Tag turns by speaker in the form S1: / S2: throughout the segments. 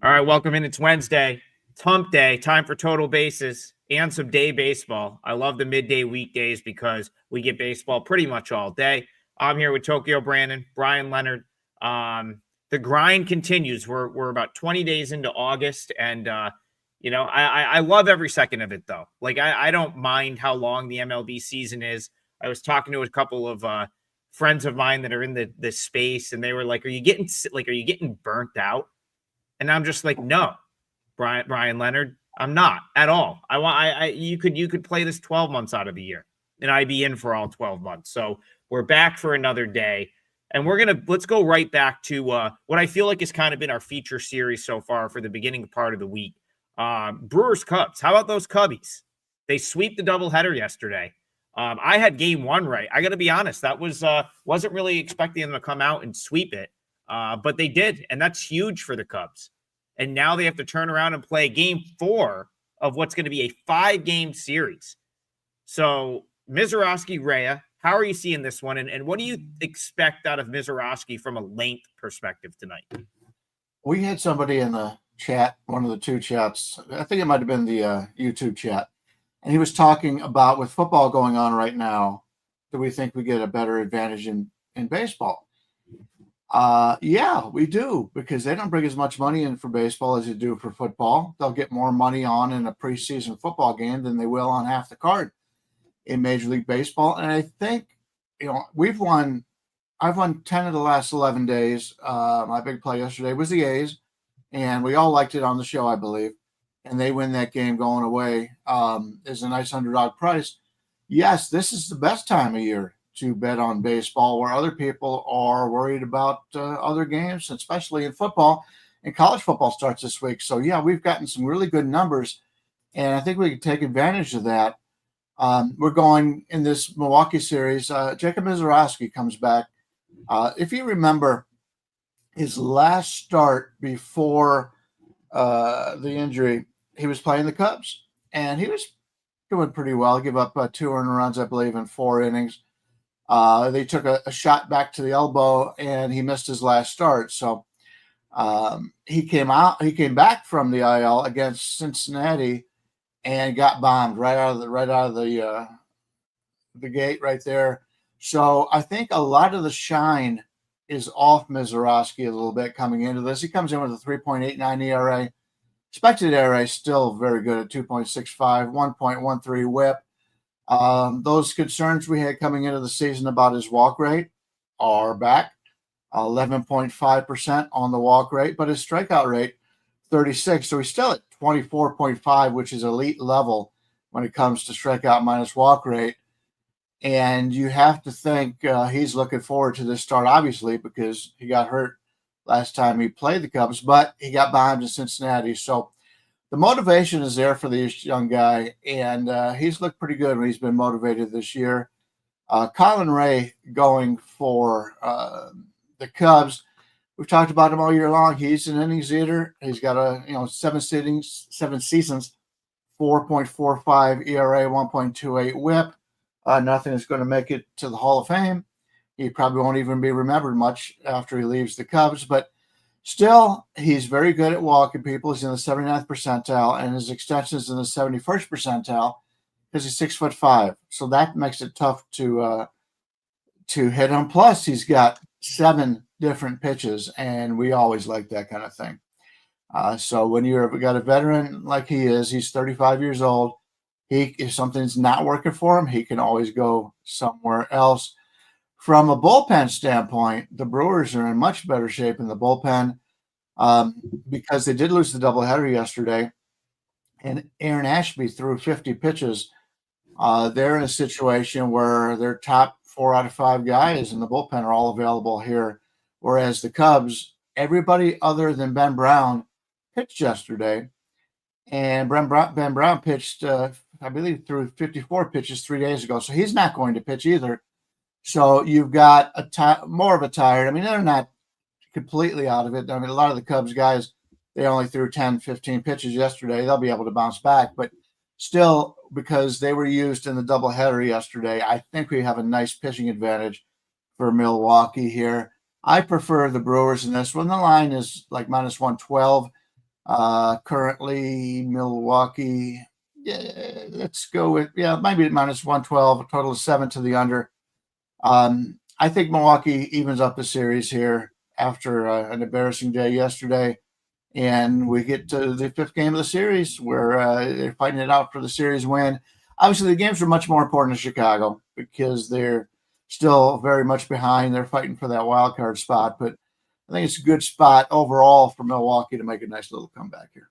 S1: All right, welcome in. It's Wednesday. It's hump day. Time for total bases and some day baseball. I love the midday weekdays because we get baseball pretty much all day. I'm here with Tokyo Brandon, Bryan Leonard. The grind continues. We're about 20 days into August, and I love every second of it though. Like I don't mind how long the MLB season is. I was talking to a couple of friends of mine that are in the space, and they were like, "Are you getting burnt out?" And I'm just like, no, Bryan Leonard, I'm not at all. You could play this 12 months out of the year, and I'd be in for all 12 months. So we're back for another day, and let's go right back to what I feel like has kind of been our feature series so far for the beginning part of the week. Brewers Cubs. How about those Cubbies? They sweep the doubleheader yesterday. I had game one right. I got to be honest, that wasn't really expecting them to come out and sweep it. But they did, and that's huge for the Cubs. And now they have to turn around and play game 4 of what's going to be a 5-game series. So, Mizorowski, Rhea, how are you seeing this one? And what do you expect out of Mizorowski from a length perspective tonight?
S2: We had somebody in the chat, one of the two chats, I think it might have been the YouTube chat, and he was talking about with football going on right now, do we think we get a better advantage in baseball? Yeah, we do, because they don't bring as much money in for baseball as they do for football. They'll get more money on in a preseason football game than they will on half the card in Major League Baseball. And I think, I've won 10 of the last 11 days. My big play yesterday was the A's, and we all liked it on the show, I believe. And they win that game going away. Is a nice underdog price. Yes, this is the best time of year to bet on baseball, where other people are worried about other games, especially in football. And college football starts this week. So, yeah, we've gotten some really good numbers, and I think we can take advantage of that. We're going in this Milwaukee series. Jacob Mizorowski comes back. If you remember his last start before the injury, he was playing the Cubs, and he was doing pretty well. Give up 2 earned runs, I believe, in 4 innings. They took a shot back to the elbow, and he missed his last start. So he came back from the IL against Cincinnati and got bombed right out of the gate right there. So I think a lot of the shine is off Mizorowski a little bit coming into this. He comes in with a 3.89 ERA. Expected ERA still very good at 2.65, 1.13 whip. Those concerns we had coming into the season about his walk rate are back, 11.5% on the walk rate, but his strikeout rate, 36. So he's still at 24.5, which is elite level when it comes to strikeout minus walk rate. And you have to think he's looking forward to this start, obviously, because he got hurt last time he played the Cubs, but he got behind in Cincinnati. So the motivation is there for this young guy, and he's looked pretty good when he's been motivated this year. Colin Ray going for the Cubs. We've talked about him all year long. He's an innings eater. He's got 7 seasons, 4.45 ERA, 1.28 whip. Nothing is going to make it to the Hall of Fame. He probably won't even be remembered much after he leaves the Cubs, but still, he's very good at walking people. He's in the 79th percentile, and his extension is in the 71st percentile because he's 6'5". So that makes it tough to hit him. Plus, he's got 7 different pitches, and we always like that kind of thing. So when you've got a veteran like he is, he's 35 years old. If something's not working for him, he can always go somewhere else. From a bullpen standpoint, the Brewers are in much better shape in the bullpen because they did lose the doubleheader yesterday, and Aaron Ashby threw 50 pitches. They're in a situation where their top 4 out of 5 guys in the bullpen are all available here, whereas the Cubs, everybody other than Ben Brown pitched yesterday, and Ben Brown pitched, I believe, threw 54 pitches 3 days ago, so he's not going to pitch either. So you've got more of a tired. I mean, they're not completely out of it. I mean, a lot of the Cubs guys, they only threw 10, 15 pitches yesterday. They'll be able to bounce back. But still, because they were used in the doubleheader yesterday, I think we have a nice pitching advantage for Milwaukee here. I prefer the Brewers in this one. The line is like minus 112. Currently, Milwaukee, yeah, let's go with, maybe minus 112, a total of 7 to the under. I think Milwaukee evens up the series here after an embarrassing day yesterday. And we get to the 5th game of the series where they're fighting it out for the series win. Obviously, the games are much more important in Chicago because they're still very much behind. They're fighting for that wild card spot. But I think it's a good spot overall for Milwaukee to make a nice little comeback here.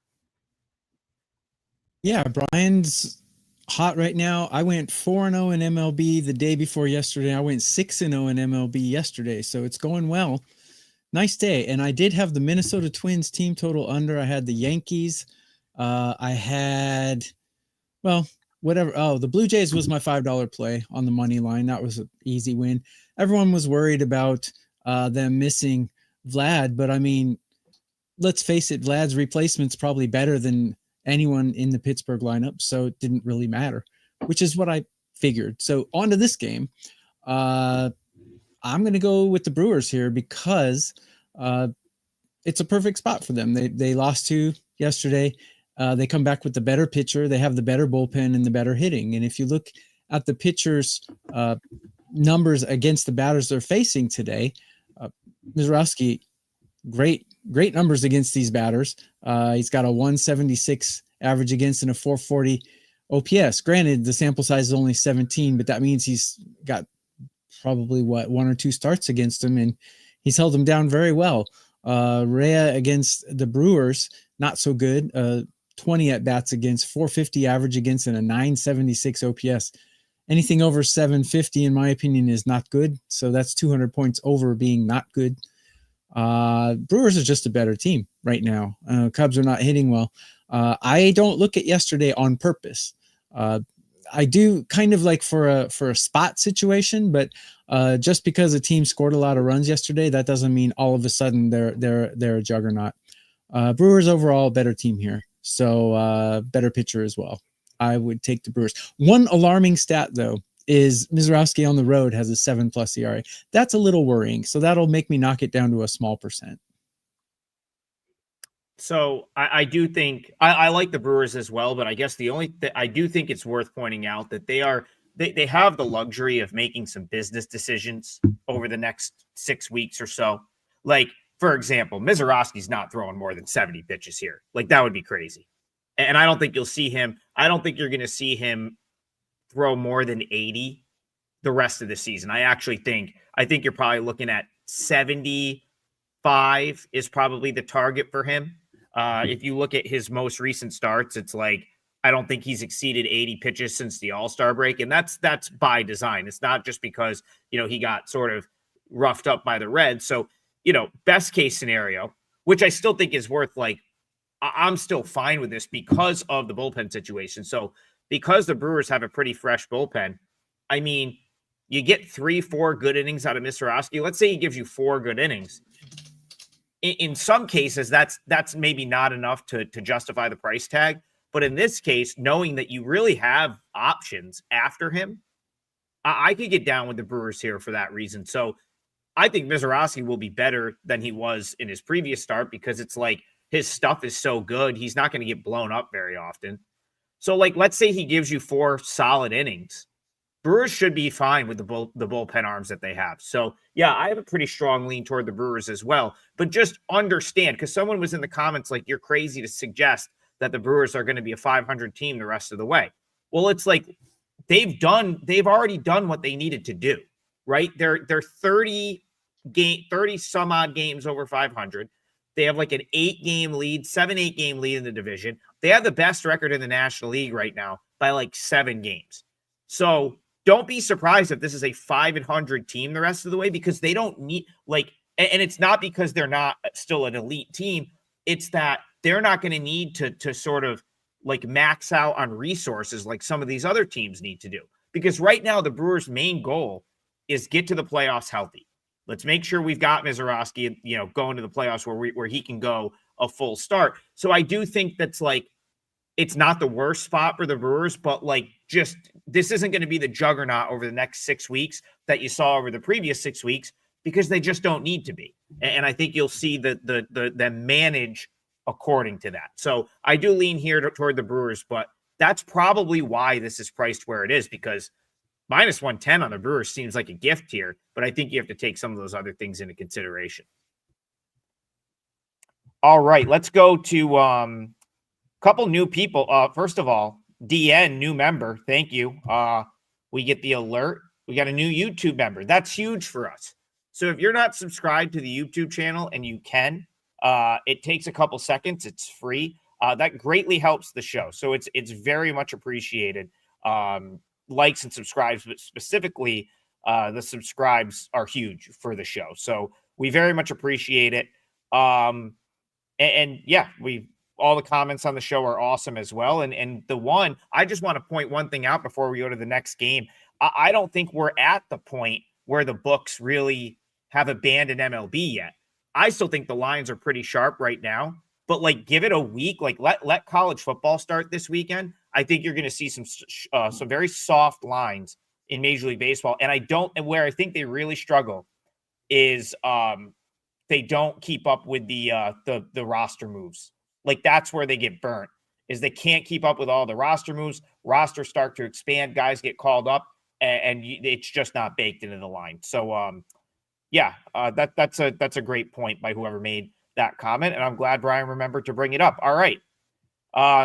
S3: Yeah, Brian's hot right now. I went 4-0 in MLB the day before yesterday. I went 6-0 in MLB yesterday. So it's going well. Nice day. And I did have the Minnesota Twins team total under. I had the Yankees. I had, whatever. Oh, the Blue Jays was my $5 play on the money line. That was an easy win. Everyone was worried about them missing Vlad. But I mean, let's face it, Vlad's replacement's probably better than anyone in the Pittsburgh lineup. So it didn't really matter, which is what I figured. So on to this game. I'm going to go with the Brewers here because it's a perfect spot for them. They lost 2 yesterday. They come back with the better pitcher. They have the better bullpen and the better hitting. And if you look at the pitchers' numbers against the batters they're facing today, Mizrowski, great numbers against these batters. He's got a 176 average against and a 440 OPS. Granted, the sample size is only 17, but that means he's got probably 1 or 2 starts against him, and he's held them down very well. Rhea against the Brewers, not so good. 20 at bats against, 450 average against, and a 976 OPS. Anything over 750, in my opinion, is not good. So that's 200 points over being not good. Brewers are just a better team right now. Cubs are not hitting well. I don't look at yesterday on purpose. I do kind of like for a spot situation, but just because a team scored a lot of runs yesterday, that doesn't mean all of a sudden they're a juggernaut. Brewers overall better team here, so better pitcher as well. I would take the Brewers. One alarming stat though is Mizrowski on the road has a 7+ ERA. That's a little worrying, so that'll make me knock it down to a small percent.
S1: So I do think I like the Brewers as well, but I guess I do think it's worth pointing out that they have the luxury of making some business decisions over the next 6 weeks or so. Like, for example, Mizrowski's not throwing more than 70 pitches here. Like, that would be crazy. And I don't think you'll see him. I don't think you're going to see him throw more than 80 the rest of the season. I think you're probably looking at 75 is probably the target for him. If you look at his most recent starts, it's like, I don't think he's exceeded 80 pitches since the All-Star break. And that's by design. It's not just because, he got sort of roughed up by the Reds. So, best case scenario, which I still think is worth, like, I'm still fine with this because of the bullpen situation. So because the Brewers have a pretty fresh bullpen, I mean, you get 3-4 good innings out of Mizrowski. Let's say he gives you 4 good innings. In some cases, that's maybe not enough to justify the price tag. But in this case, knowing that you really have options after him, I could get down with the Brewers here for that reason. So I think Mizrowski will be better than he was in his previous start because it's like his stuff is so good. He's not going to get blown up very often. So, like, let's say he gives you 4 solid innings. Brewers should be fine with the bullpen arms that they have. So, yeah, I have a pretty strong lean toward the Brewers as well. But just understand, because someone was in the comments like, you're crazy to suggest that the Brewers are going to be a 500 team the rest of the way. Well, it's like they've already done what they needed to do, right? They're 30 some odd games over 500. They have like an 7-8 game lead in the division. They have the best record in the National League right now by like 7 games. So don't be surprised if this is a 500 team the rest of the way, because they don't need, like, and it's not because they're not still an elite team. It's that they're not going to need to sort of like max out on resources like some of these other teams need to do. Because right now the Brewers' main goal is get to the playoffs healthy. Let's make sure we've got Mizrowski, going to the playoffs where he can go a full start. So I do think that's like, it's not the worst spot for the Brewers, but like, just, this isn't going to be the juggernaut over the next 6 weeks that you saw over the previous 6 weeks, because they just don't need to be. And I think you'll see them manage according to that. So I do lean here toward the Brewers, but that's probably why this is priced where it is, because minus 110 on the Brewers seems like a gift here, but I think you have to take some of those other things into consideration. All right, let's go to a couple new people. First of all, DN, new member. Thank you. We get the alert. We got a new YouTube member. That's huge for us. So if you're not subscribed to the YouTube channel, and you can, it takes a couple seconds. It's free. That greatly helps the show. So it's very much appreciated. Likes and subscribes, but specifically the subscribes are huge for the show. So we very much appreciate it. And yeah, all the comments on the show are awesome as well. And the one, I just want to point one thing out before we go to the next game. I don't think we're at the point where the books really have abandoned MLB yet. I still think the lines are pretty sharp right now, but like, give it a week, like let college football start this weekend. I think you're going to see some very soft lines in Major League Baseball. And where I think they really struggle is they don't keep up with the roster moves. Like, that's where they get burnt, is they can't keep up with all the roster moves. Rosters start to expand, guys get called up, and it's just not baked into the line. So that's a great point by whoever made that comment, and I'm glad Bryan remembered to bring it up. All right.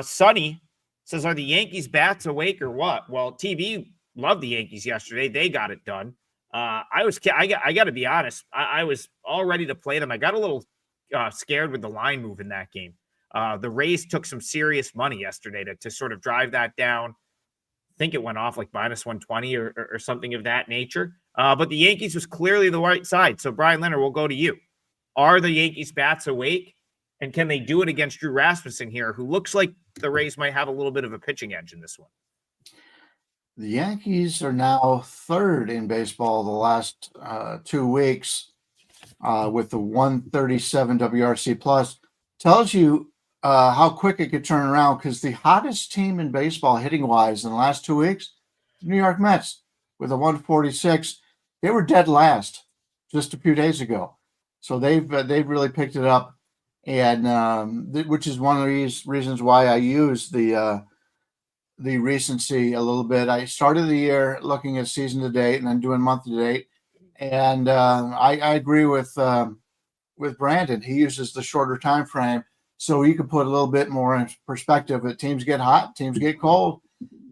S1: Sonny says, are the Yankees bats awake or what? Well, TV loved the Yankees yesterday. They got it done. I got to be honest. I was all ready to play them. I got a little scared with the line move in that game. The Rays took some serious money yesterday to sort of drive that down. I think it went off like minus 120 or something of that nature. But the Yankees was clearly the right side. So Bryan Leonard, we'll go to you. Are the Yankees bats awake? And can they do it against Drew Rasmussen here, who looks like the Rays might have a little bit of a pitching edge in this one?
S2: The Yankees are now third in baseball the last 2 weeks with the 137 WRC plus. Tells you how quick it could turn around, because the hottest team in baseball hitting-wise in the last 2 weeks, the New York Mets, with a 146. They were dead last just a few days ago. So they've really picked it up, and which is one of these reasons why I use the recency a little bit. I started the year looking at season to date and then doing month to date, and I agree with Brandon. He uses the shorter time frame, so you can put a little bit more in perspective. That teams get hot, teams get cold,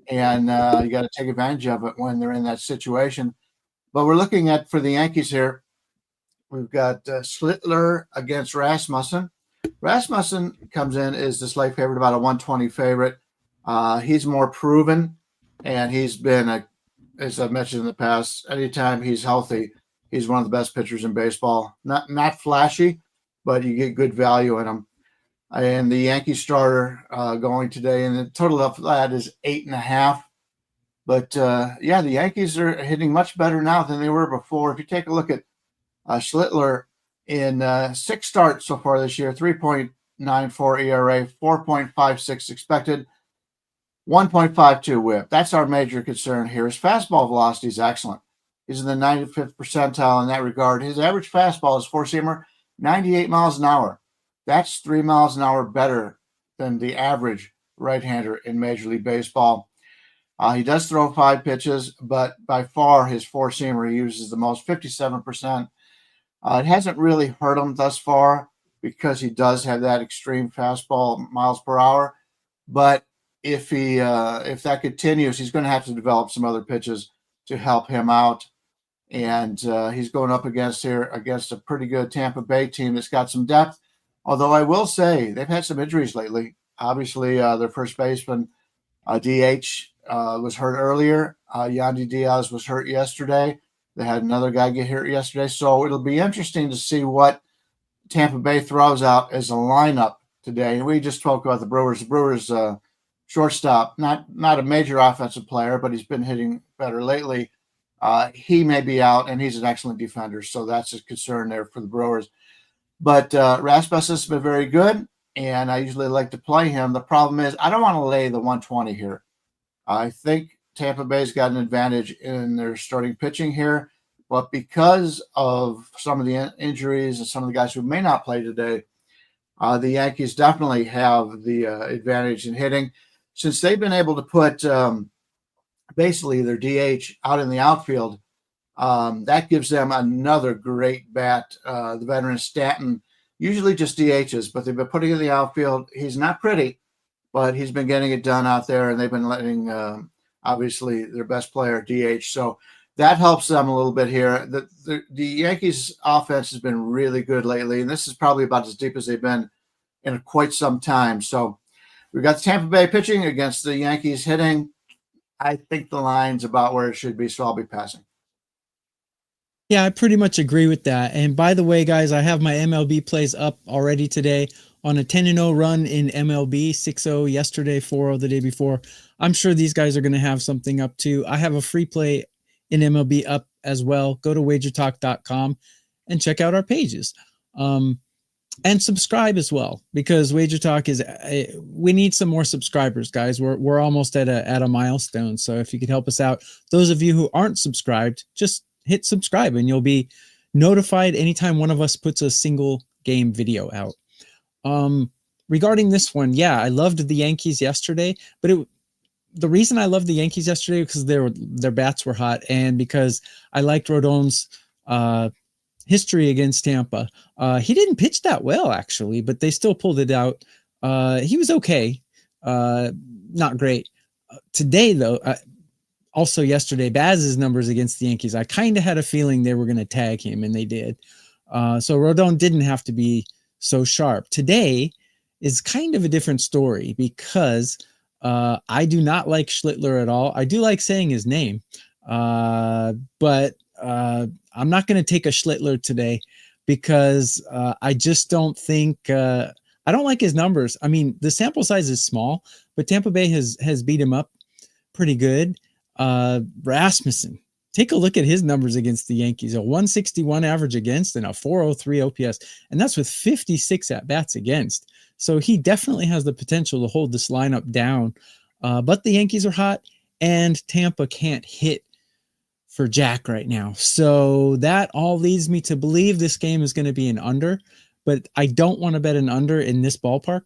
S2: and you got to take advantage of it when they're in that situation. But we're looking at, for the Yankees here, we've got Schlittler against Rasmussen. Rasmussen comes in as the slight favorite, about a 120 favorite. He's more proven, and he's been, as I've mentioned in the past, anytime he's healthy, he's one of the best pitchers in baseball. Not flashy, but you get good value in him. And the Yankee starter going today, and the total of that is 8.5. But the Yankees are hitting much better now than they were before. If you take a look at Schlittler in 6 starts so far this year, 3.94 ERA, 4.56 expected, 1.52 whip. That's our major concern here. His fastball velocity is excellent. He's in the 95th percentile in that regard. His average fastball is four-seamer, 98 miles an hour. That's 3 miles an hour better than the average right-hander in Major League Baseball. He does throw 5 pitches, but by far his four-seamer he uses the most, 57%. It hasn't really hurt him thus far because he does have that extreme fastball miles per hour. But if that continues, he's going to have to develop some other pitches to help him out. And he's going up against a pretty good Tampa Bay team that's got some depth. Although I will say they've had some injuries lately. Obviously, their first baseman, DH, was hurt earlier. Yandy Diaz was hurt yesterday. They had another guy get hurt yesterday. So it'll be interesting to see what Tampa Bay throws out as a lineup today. And we just spoke about the Brewers. The Brewers shortstop, not a major offensive player, but he's been hitting better lately. He may be out, and he's an excellent defender. So that's a concern there for the Brewers. But Rasmussen has been very good, and I usually like to play him. The problem is I don't want to lay the 120 here. I think Tampa Bay's got an advantage in their starting pitching here, but because of some of the injuries and some of the guys who may not play today, The Yankees definitely have the advantage in hitting since they've been able to put basically their DH out in the outfield. That gives them another great bat. The veteran Stanton usually just DHs, but they've been putting in the outfield. He's not pretty, but he's been getting it done out there, and they've been letting obviously their best player DH. So that helps them a little bit here. The Yankees offense has been really good lately, and this is probably about as deep as they've been in quite some time. So we've got Tampa Bay pitching against the Yankees hitting. I think the line's about where it should be, so I'll be passing.
S3: Yeah, I pretty much agree with that. And by the way, guys, I have my MLB plays up already today on a 10-0 run in MLB, 6-0 yesterday, 4-0 the day before. I'm sure these guys are going to have something up too. I have a free play in MLB up as well. Go to wagertalk.com and check out our pages. And subscribe as well, because Wager Talk is, we need some more subscribers, guys. We're almost at a milestone. So if you could help us out, those of you who aren't subscribed, just hit subscribe and you'll be notified anytime one of us puts a single game video out. Regarding this one, yeah, I loved the Yankees yesterday, but the reason I loved the Yankees yesterday because their bats were hot, and because I liked Rodon's history against Tampa. He didn't pitch that well, actually, but they still pulled it out. He was okay, not great. Today, though, also yesterday, Baz's numbers against the Yankees, I kind of had a feeling they were going to tag him, and they did. So Rodon didn't have to be so sharp. Today is kind of a different story because I do not like Schlittler at all. I do like saying his name, but I'm not going to take a Schlittler today because I just don't think I don't like his numbers. I mean, the sample size is small, but Tampa Bay has beat him up pretty good. Rasmussen, take a look at his numbers against the Yankees, a 161 average against and a 403 OPS, and that's with 56 at bats against. So he definitely has the potential to hold this lineup down. But the Yankees are hot and Tampa can't hit for Jack right now. So that all leads me to believe this game is going to be an under, but I don't want to bet an under in this ballpark.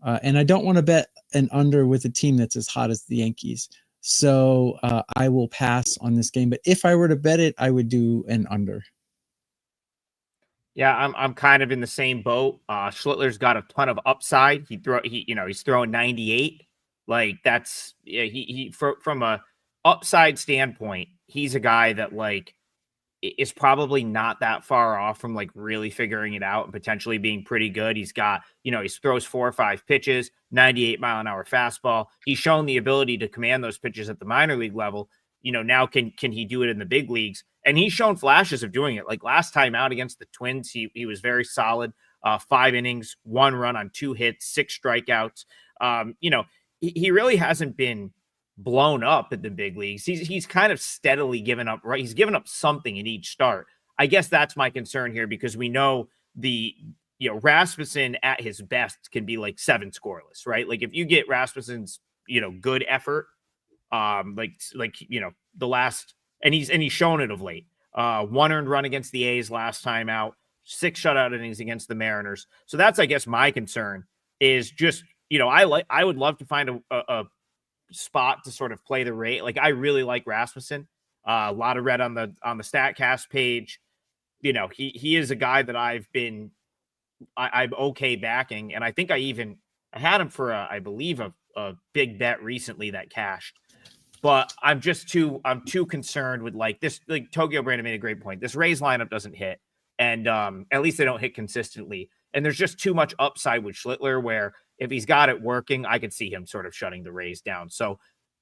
S3: And I don't want to bet an under with a team that's as hot as the Yankees. So I will pass on this game. But if I were to bet it, I would do an under.
S1: Yeah, I'm kind of in the same boat. Schlittler's got a ton of upside. He's throwing 98. Like that's from a upside standpoint, he's a guy that like is probably not that far off from like really figuring it out and potentially being pretty good. He's got, he throws 4 or 5 pitches, 98-mile-an-hour fastball. He's shown the ability to command those pitches at the minor league level. Now can he do it in the big leagues? And he's shown flashes of doing it. Like last time out against the Twins, he was very solid. 5 innings, 1 run on 2 hits, 6 strikeouts. He really hasn't been blown up at the big leagues. He's kind of steadily given up, right? He's given up something in each start. I guess that's my concern here because we know Rasmussen at his best can be like 7 scoreless, right? Like if you get Rasmussen's, good effort, the last, and he's shown it of late. 1 earned run against the A's last time out, 6 shutout innings against the Mariners. So that's, I guess, my concern is just, I would love to find a spot to sort of play the rate. Like I really like Rasmussen. A lot of red on the StatCast page. He is a guy that I'm okay backing, and I think I had him for I believe a big bet recently that cashed. But I'm too concerned with like this. Like Tokyo Brandon made a great point. This Rays lineup doesn't hit, and at least they don't hit consistently. And there's just too much upside with Schlittler where if he's got it working, I could see him sort of shutting the Rays down. So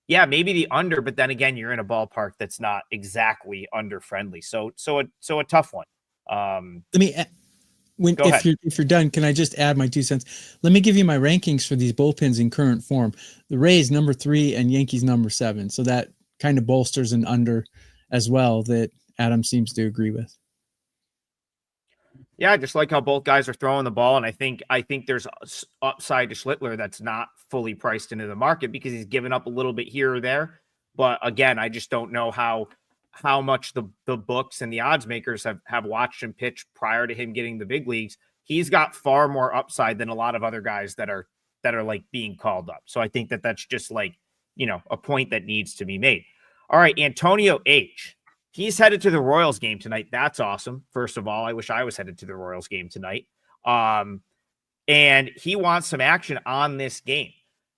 S1: yeah, maybe the under, but then again, you're in a ballpark that's not exactly under friendly. So a tough one.
S3: If you're done, can I just add my 2 cents? Let me give you my rankings for these bullpens in current form. The Rays number 3 and Yankees number 7. So that kind of bolsters an under as well that Adam seems to agree with.
S1: Yeah, I just like how both guys are throwing the ball, and I think there's upside to Schlittler that's not fully priced into the market because he's given up a little bit here or there. But again, I just don't know how much the books and the odds makers have watched him pitch prior to him getting the big leagues. he's got far more upside than a lot of other guys that are like being called up. So I think that that's just like, a point that needs to be made. All right, Antonio H. He's headed to the Royals game tonight. That's awesome. First of all, I wish I was headed to the Royals game tonight. And he wants some action on this game.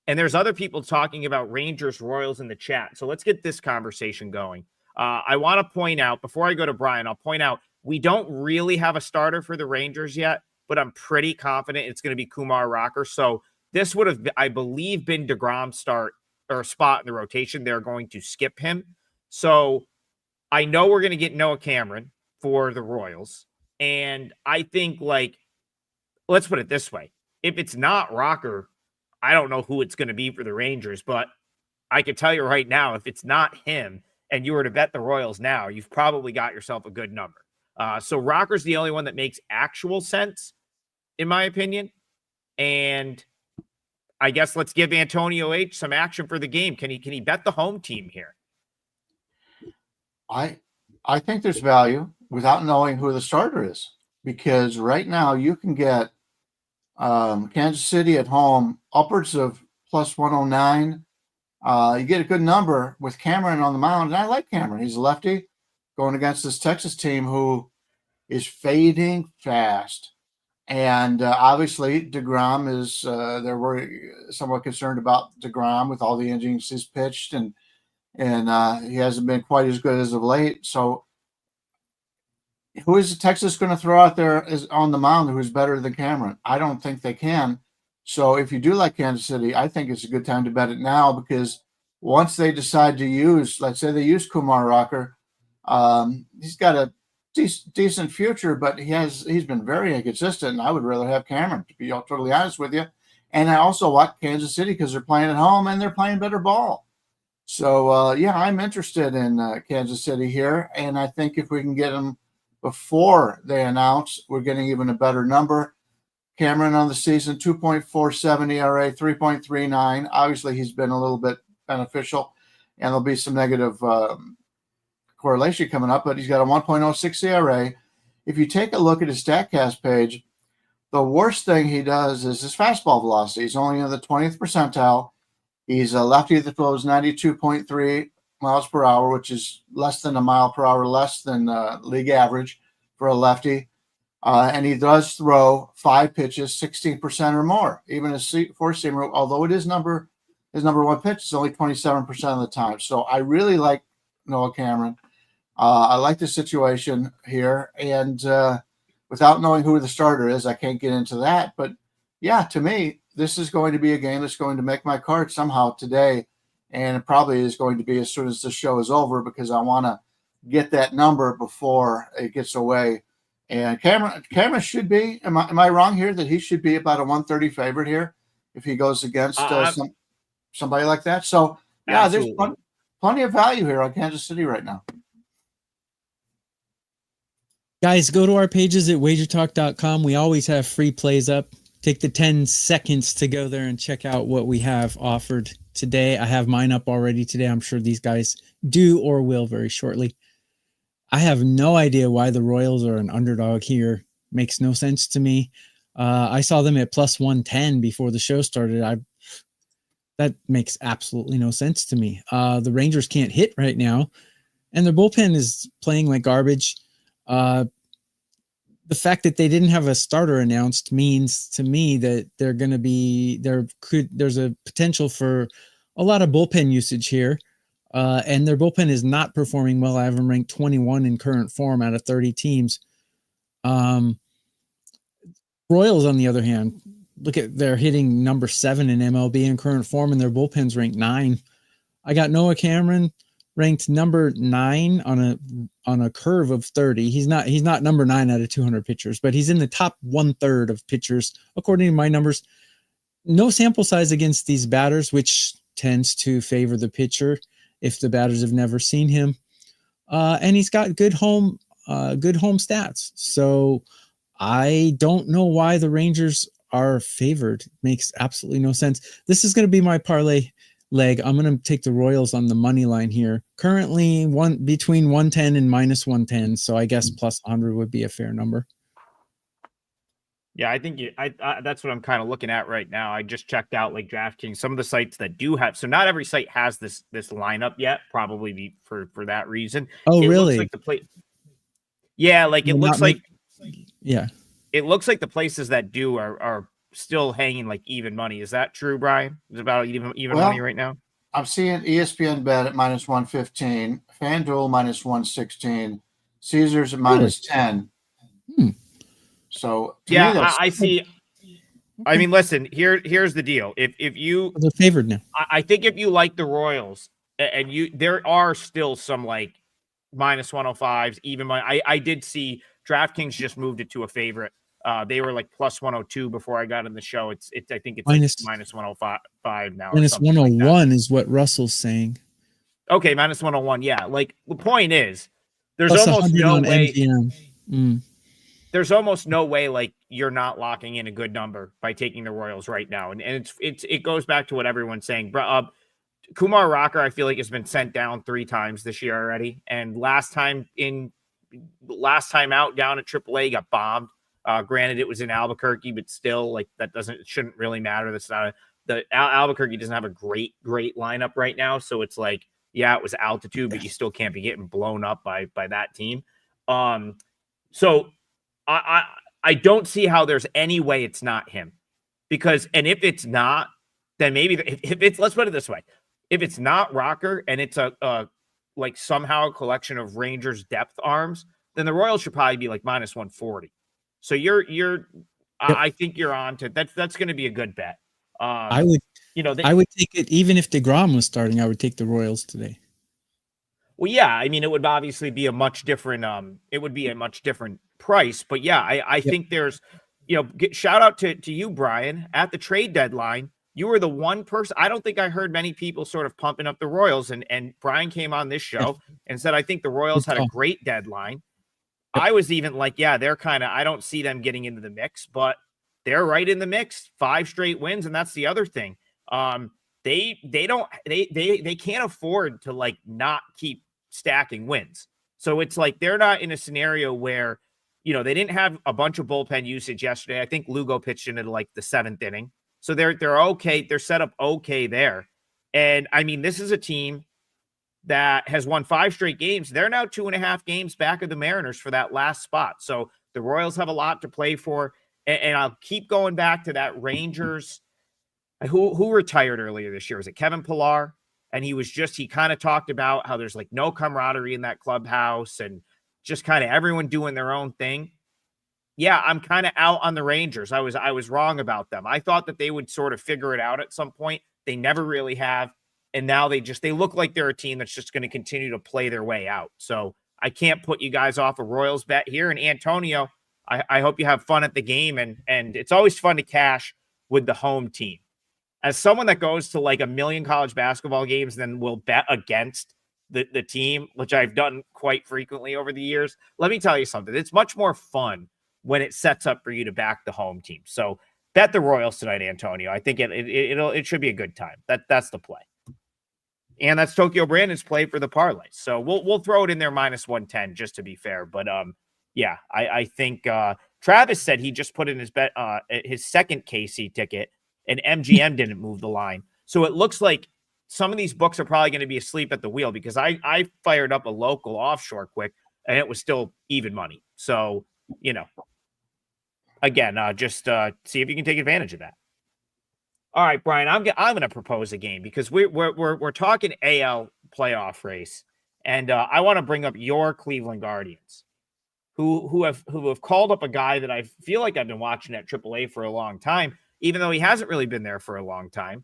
S1: And there's other people talking about Rangers Royals in the chat. So let's get this conversation going. I want to point out, before I go to Bryan, I'll point out we don't really have a starter for the Rangers yet, but I'm pretty confident it's going to be Kumar Rocker. So this would have, I believe, been DeGrom's start or spot in the rotation. They're going to skip him. So I know we're going to get Noah Cameron for the Royals. And I think, like, let's put it this way. If it's not Rocker, I don't know who it's going to be for the Rangers, but I could tell you right now, if it's not him and you were to bet the Royals now, you've probably got yourself a good number. So Rocker's the only one that makes actual sense, in my opinion. And I guess let's give Antonio H some action for the game. Can he bet the home team here?
S2: I think there's value without knowing who the starter is, because right now you can get Kansas City at home upwards of plus 109. You get a good number with Cameron on the mound, and I like Cameron. He's a lefty going against this Texas team who is fading fast. And obviously DeGrom is they were somewhat concerned about DeGrom with all the innings he's pitched, and he hasn't been quite as good as of late. So who is Texas going to throw out there is on the mound who's better than Cameron? I don't think they can. So if you do like Kansas City, I think it's a good time to bet it now, because once they decide to use, let's say they use Kumar Rocker, he's got a decent future, but he's been very inconsistent, and I would rather have Cameron, to be totally honest with you. And I also like Kansas City because they're playing at home and they're playing better ball. So, yeah, I'm interested in Kansas City here, and I think if we can get them before they announce, we're getting even a better number. Cameron on the season, 2.47 ERA, 3.39. Obviously, he's been a little bit beneficial, and there'll be some negative correlation coming up, but he's got a 1.06 ERA. If you take a look at his StatCast page, the worst thing he does is his fastball velocity. He's only in the 20th percentile. He's a lefty that throws 92.3 miles per hour, which is less than a mile per hour, less than league average for a lefty. And he does throw 5 pitches, 16% or more. Even his four-seamer, although it is his number one pitch, it's only 27% of the time. So I really like Noah Cameron. I like the situation here. And without knowing who the starter is, I can't get into that. But, yeah, to me, this is going to be a game that's going to make my card somehow today. And it probably is going to be as soon as the show is over, because I want to get that number before it gets away. And Cameron should be, am I wrong here that he should be about a 130 favorite here if he goes against somebody like that? So, yeah, absolutely. There's plenty of value here on Kansas City right now.
S3: Guys, go to our pages at wagertalk.com. We always have free plays up. Take the 10 seconds to go there and check out what we have offered today. I have mine up already today. I'm sure these guys do or will very shortly. I have no idea why the Royals are an underdog here. Makes no sense to me. I saw them at plus 110 before the show started. That makes absolutely no sense to me. The Rangers can't hit right now, and their bullpen is playing like garbage. The fact that they didn't have a starter announced means to me that there's a potential for a lot of bullpen usage here. And their bullpen is not performing well. I have them ranked 21 in current form out of 30 teams. Royals, on the other hand, look at they're hitting number 7 in MLB in current form, and their bullpen's ranked 9. I got Noah Cameron ranked number 9 on a curve of 30. He's not number 9 out of 200 pitchers, but he's in the top 1/3 of pitchers according to my numbers. No sample size against these batters, which tends to favor the pitcher if the batters have never seen him. And he's got good home stats. So I don't know why the Rangers are favored. Makes absolutely no sense. This is going to be my parlay leg. I'm going to take the Royals on the money line here. Currently between 110 and minus 110. So I guess plus 100 would be a fair number.
S1: Yeah, I think that's what I'm kind of looking at right now. I just checked out like DraftKings, some of the sites that do have. So not every site has this lineup yet. Probably for that reason.
S3: Oh,
S1: It looks
S3: really?
S1: like the play. Yeah, like
S3: Will not make. Yeah.
S1: it looks like the places that do are still hanging like even money. Is that true, Brian? Is it about even money
S2: Well,
S1: right now?
S2: I'm seeing ESPN bet at minus 115, FanDuel minus 116, Caesars at
S3: Really?
S2: minus 10.
S3: Hmm.
S2: So to me,
S1: Yeah,
S2: that's
S1: I see. I mean, listen, here's the deal. If you
S3: They're favored now.
S1: I think if you like the Royals and there are still some like minus 105s, even I did see DraftKings just moved it to a favorite. They were like plus 102 before I got in the show. I think it's like
S3: Minus
S1: minus 105 now or
S3: minus
S1: something like that.
S3: 101 is what Russell's saying.
S1: Okay, minus 101. Yeah. Like the point is there's
S3: Plus
S1: almost
S3: 100
S1: no
S3: on
S1: way.
S3: MGM.
S1: There's almost no way like you're not locking in a good number by taking the Royals right now. And it goes back to what everyone's saying. Kumar Rocker, I feel like, has been sent down 3 times this year already. And last time out down at AAA, got bombed. Granted, it was in Albuquerque, but still, like it shouldn't really matter. That's not Albuquerque doesn't have a great lineup right now. So it's like, yeah, it was altitude, but you still can't be getting blown up by that team. So I don't see how there's any way it's not him, because if it's not, then maybe if it's, let's put it this way. If it's not Rocker and it's a like somehow a collection of Rangers depth arms, then the Royals should probably be like minus 140. So I think you're on to that's going to be a good bet.
S3: I would take it even if DeGrom was starting. I would take the Royals today.
S1: Well, yeah, I mean, it would obviously be a much different price, but yeah, I think there's, shout out to you, Brian, at the trade deadline. You were the one person. I don't think I heard many people sort of pumping up the Royals, and Brian came on this show and said, I think the Royals had a great deadline. I was even like, yeah, they're kind of, I don't see them getting into the mix, but they're right in the mix. 5 straight wins, and that's the other thing. They can't afford to like not keep stacking wins. So it's like they're not in a scenario where, they didn't have a bunch of bullpen usage yesterday. I think Lugo pitched into like the 7th inning. So they're okay. They're set up okay there. And I mean, this is a team that has won 5 straight games. They're now 2.5 games back of the Mariners for that last spot. So the Royals have a lot to play for. And I'll keep going back to that Rangers. Who retired earlier this year? Was it Kevin Pillar? And he kind of talked about how there's like no camaraderie in that clubhouse and just kind of everyone doing their own thing. Yeah, I'm kind of out on the Rangers. I was wrong about them. I thought that they would sort of figure it out at some point. They never really have. And now they look like they're a team that's just going to continue to play their way out. So I can't put you guys off a Royals bet here. And Antonio, I hope you have fun at the game. And it's always fun to cash with the home team. As someone that goes to like 1 million college basketball games, then will bet against the team, which I've done quite frequently over the years. Let me tell you something. It's much more fun when it sets up for you to back the home team. So bet the Royals tonight, Antonio. I think it should be a good time. That's the play. And that's Tokyo Brandon's play for the parlay. So we'll throw it in there minus 110 just to be fair. But yeah, I think Travis said he just put in his bet his second KC ticket, and MGM didn't move the line. So it looks like some of these books are probably going to be asleep at the wheel, because I fired up a local offshore quick and it was still even money. So, again, just see if you can take advantage of that. All right, Brian, I'm going to propose a game, because we're talking AL playoff race, and I want to bring up your Cleveland Guardians, who have called up a guy that I feel like I've been watching at AAA for a long time, even though he hasn't really been there for a long time,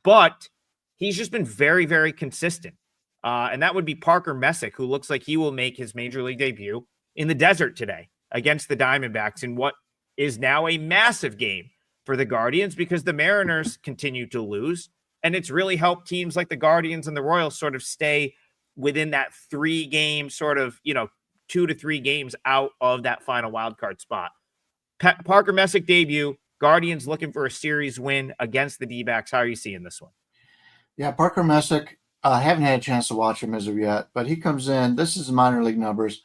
S1: but he's just been very, very consistent. And that would be Parker Messick, who looks like he will make his major league debut in the desert today against the Diamondbacks in what is now a massive game for the Guardians, because the Mariners continue to lose. And it's really helped teams like the Guardians and the Royals sort of stay within that 3-game sort of, 2 to 3 games out of that final wild card spot. Parker Messick debut, Guardians looking for a series win against the D-backs. How are you seeing this one?
S2: Yeah, Parker Messick, I haven't had a chance to watch him as of yet, but he comes in. This is minor league numbers.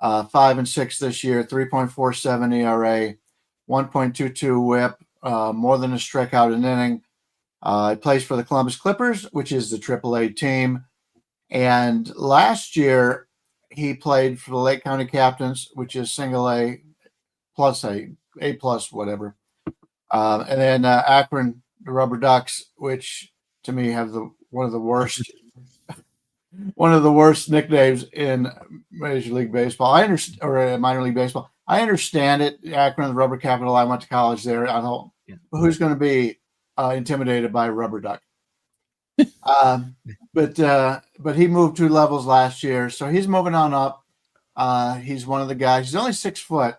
S2: 5-6 this year, 3.47 ERA, 1.22 whip, more than a strikeout an inning. He plays for the Columbus Clippers, which is the AAA team. And last year, he played for the Lake County Captains, which is single A plus A plus, whatever. And then Akron, the Rubber Ducks, which to me have one of the worst nicknames in Major League Baseball. I understand, or minor league baseball. I understand it. Akron, the Rubber Capital. I went to college there. I don't. Yeah. Who's going to be intimidated by a rubber duck? But he moved 2 levels last year, so he's moving on up. He's one of the guys. He's only 6 foot.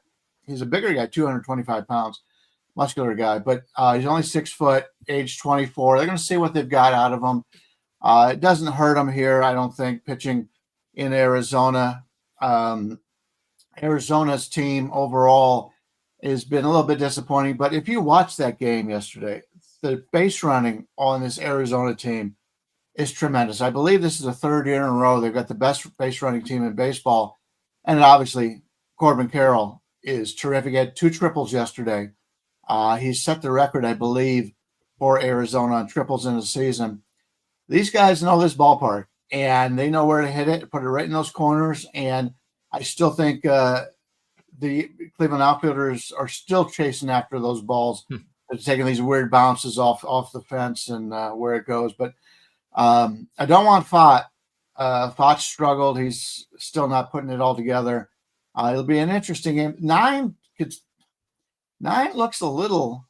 S2: He's a bigger guy, 225 pounds, muscular guy, but he's only 6 foot, age 24. They're going to see what they've got out of him. It doesn't hurt him here, I don't think, pitching in Arizona. Arizona's team overall has been a little bit disappointing, but if you watch that game yesterday, the base running on this Arizona team is tremendous. I believe this is the 3rd year in a row they've got the best base running team in baseball. And obviously, Corbin Carroll is terrific. He had 2 triples yesterday. He set the record, I believe, for Arizona on triples in the season. These guys know this ballpark, and they know where to hit it, put it right in those corners. And I still think the Cleveland outfielders are still chasing after those balls. They're taking these weird bounces off the fence and where it goes. But I don't want Fott. Fott struggled. He's still not putting it all together. It'll be an interesting game. 9 looks a little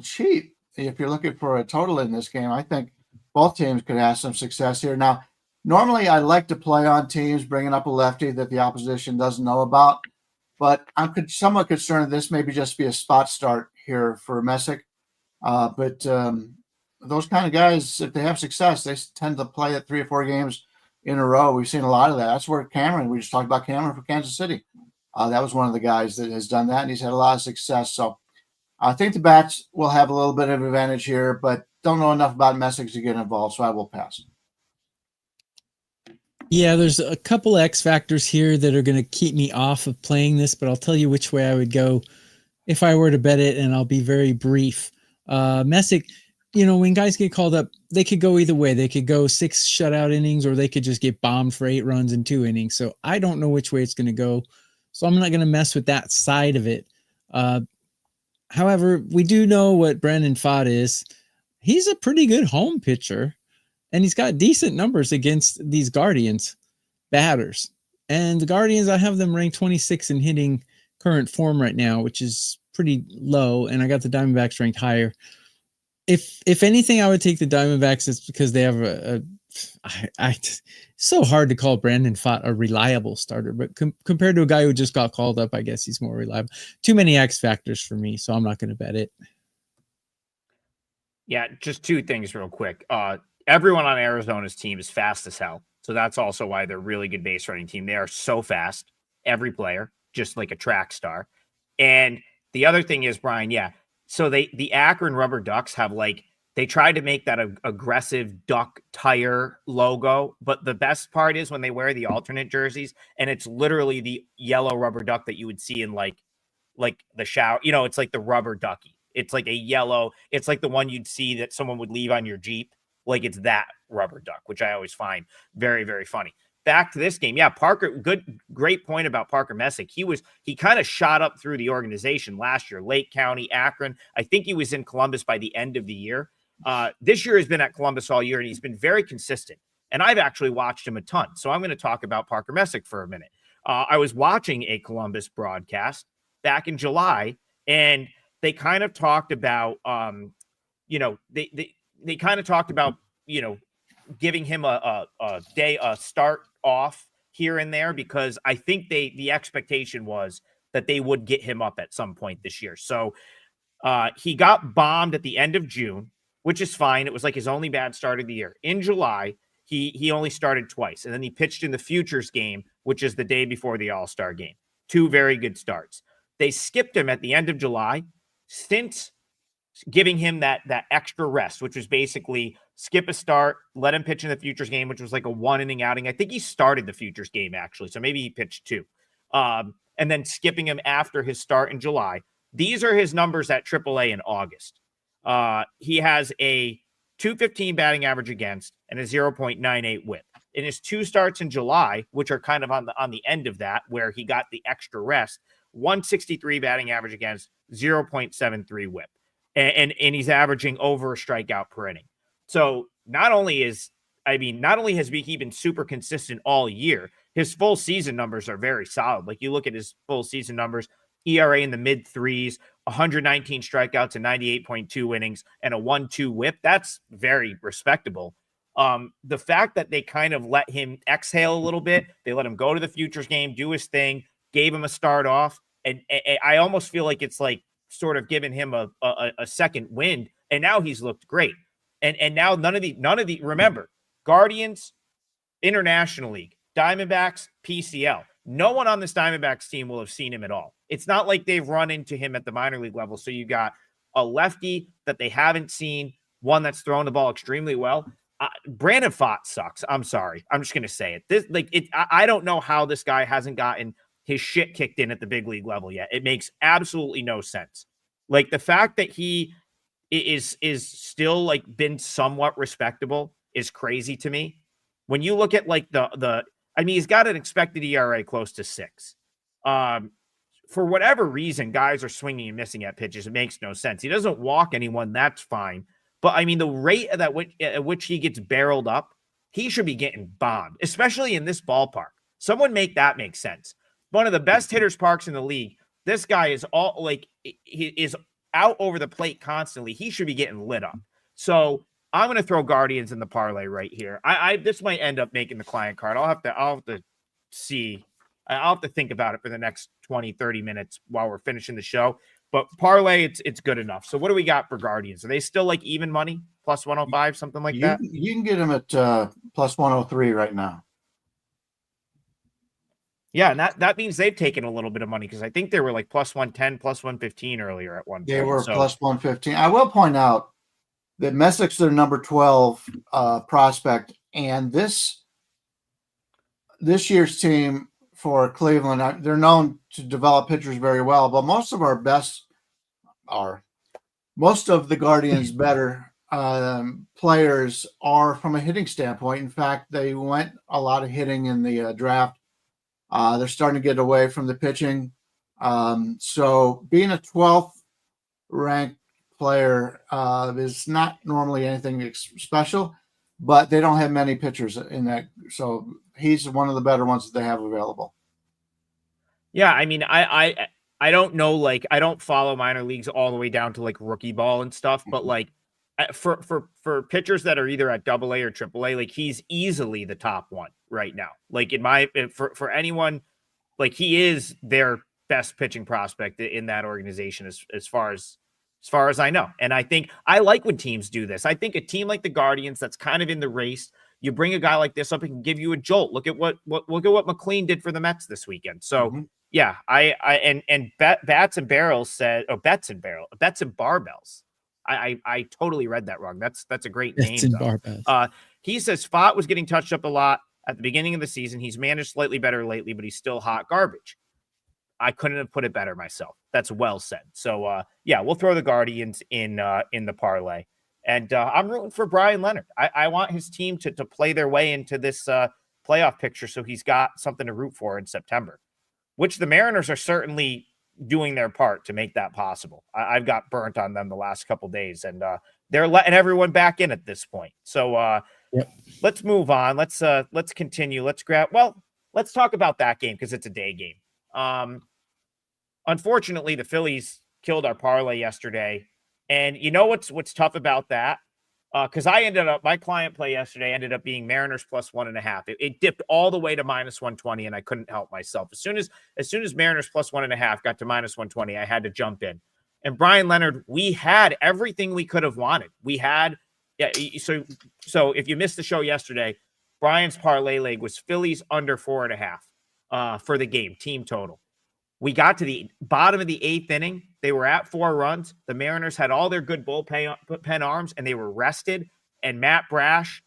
S2: cheap if you're looking for a total in this game. I think both teams could have some success here. Now, normally I like to play on teams bringing up a lefty that the opposition doesn't know about, but I'm somewhat concerned this maybe just be a spot start here for Messick. But those kind of guys, if they have success, they tend to play it 3 or 4 games in a row. We've seen a lot of that. That's where we just talked about Cameron for Kansas City. That was one of the guys that has done that, and he's had a lot of success. So I think the bats will have a little bit of advantage here, but don't know enough about Messick to get involved, so I will pass.
S3: Yeah, there's a couple X factors here that are going to keep me off of playing this, but I'll tell you which way I would go if I were to bet it, and I'll be very brief. Messick, when guys get called up, they could go either way. They could go 6 shutout innings, or they could just get bombed for 8 runs in 2 innings. So I don't know which way it's going to go. So I'm not going to mess with that side of it. However, we do know what Brandon Pfaadt is. He's a pretty good home pitcher, and he's got decent numbers against these Guardians batters. And the Guardians, I have them ranked 26 in hitting current form right now, which is pretty low. And I got the Diamondbacks ranked higher. If anything, I would take the Diamondbacks. It's because they have it's so hard to call Brandon Pfaadt a reliable starter, but compared to a guy who just got called up, I guess he's more reliable. Too many X factors for me, so I'm not going to bet it.
S1: Yeah, just 2 things real quick. Everyone on Arizona's team is fast as hell, so that's also why they're a really good base running team. They are so fast, every player, just like a track star. And the other thing is, Brian, so the Akron Rubber Ducks have they tried to make that aggressive duck tire logo, but the best part is when they wear the alternate jerseys, and it's literally the yellow rubber duck that you would see in like the shower. It's like the rubber ducky. It's like a yellow. It's like the one you'd see that someone would leave on your Jeep. Like it's that rubber duck, which I always find very, very funny. Back to this game. Yeah, Parker, great point about Parker Messick. He kind of shot up through the organization last year. Lake County, Akron. I think he was in Columbus by the end of the year. This year has been at Columbus all year, and he's been very consistent. And I've actually watched him a ton. So I'm going to talk about Parker Messick for a minute. I was watching a Columbus broadcast back in July, and they kind of talked about, they kind of talked about, giving him a start off here and there, because I think the expectation was that they would get him up at some point this year. So he got bombed at the end of June, which is fine. It was like his only bad start of the year. In July, he only started twice, and then he pitched in the Futures game, which is the day before the All-Star game. 2 very good starts. They skipped him at the end of July, since giving him that extra rest, which was basically skip a start, let him pitch in the Futures game, which was like a 1-inning outing. I think he started the Futures game, actually, so maybe he pitched 2. And then skipping him after his start in July. These are his numbers at AAA in August. He has a 215 batting average against and a 0.98 whip. In his 2 starts in July, which are kind of on the end of that, where he got the extra rest, 163 batting average against, 0.73 whip. And he's averaging over a strikeout per inning. So not only has he been super consistent all year, his full season numbers are very solid. Like you look at his full season numbers, ERA in the mid 3s, 119 strikeouts and 98.2 innings, and a 1.2 whip. That's very respectable. The fact that they kind of let him exhale a little bit, they let him go to the futures game, do his thing, gave him a start off, and I almost feel like it's like sort of giving him a second wind, and now he's looked great. And now none of the remember, Guardians, International League, Diamondbacks, PCL. No one on this Diamondbacks team will have seen him at all. It's not like they've run into him at the minor league level. So you got a lefty that they haven't seen, one that's throwing the ball extremely well. Brandon Pfaadt sucks. I'm sorry. I'm just going to say it. I don't know how this guy hasn't gotten his shit kicked in at the big league level yet. It makes absolutely no sense. Like the fact that he is still like been somewhat respectable is crazy to me. When you look at like he's got an expected ERA close to 6. For whatever reason, guys are swinging and missing at pitches. It makes no sense. He doesn't walk anyone. That's fine. But I mean, the rate at which he gets barreled up, he should be getting bombed, especially in this ballpark. Someone make that make sense. One of the best hitters parks in the league. This guy is he is out over the plate constantly. He should be getting lit up. So I'm going to throw Guardians in the parlay right here. This might end up making the client card. I'll have to see. I'll have to think about it for the next 20, 30 minutes while we're finishing the show. But parlay, it's good enough. So what do we got for Guardians? Are they still like even money, plus 105, something like that?
S2: You can get them at plus 103 right now.
S1: Yeah, and that means they've taken a little bit of money because I think they were like plus 110, plus 115 earlier at one point.
S2: They were plus 115. I will point out that Messick's their number 12 prospect, and this year's team for Cleveland, they're known to develop pitchers very well, but most of the Guardians' better players are from a hitting standpoint. In fact, they went a lot of hitting in the draft. They're starting to get away from the pitching. So being a 12th ranked player is not normally anything special, but they don't have many pitchers in that. So he's one of the better ones that they have available.
S1: Yeah, I mean, I don't know, like I don't follow minor leagues all the way down to like rookie ball and stuff, but like for pitchers that are either at AA or AAA, like he's easily the top one right now. Like for anyone, like he is their best pitching prospect in that organization as far as I know. And I think I like when teams do this. I think a team like the Guardians that's kind of in the race, you bring a guy like this up and can give you a jolt. Look at what McLean did for the Mets this weekend. So yeah, Bats and Barbells. I totally read that wrong. That's a great name. He says Pfaadt was getting touched up a lot at the beginning of the season. He's managed slightly better lately, but he's still hot garbage. I couldn't have put it better myself. That's well said. So yeah, we'll throw the Guardians in the parlay. And I'm rooting for Bryan Leonard. I want his team to play their way into this playoff picture so he's got something to root for in September, which the Mariners are certainly doing their part to make that possible. I've got burnt on them the last couple of days, and they're letting everyone back in at this point. So let's move on. Let's continue. Let's talk about that game because it's a day game. Unfortunately, the Phillies killed our parlay yesterday. And you know what's tough about that? Because my client play yesterday ended up being Mariners plus 1.5. It dipped all the way to minus 120, and I couldn't help myself. As soon as Mariners plus 1.5 got to minus 120, I had to jump in. And Bryan Leonard, we had everything we could have wanted. We had, so if you missed the show yesterday, Brian's parlay leg was Phillies under 4.5 for the game, team total. We got to the bottom of the 8th inning. They were at 4 runs. The Mariners had all their good bullpen arms, and they were rested. And Matt Brash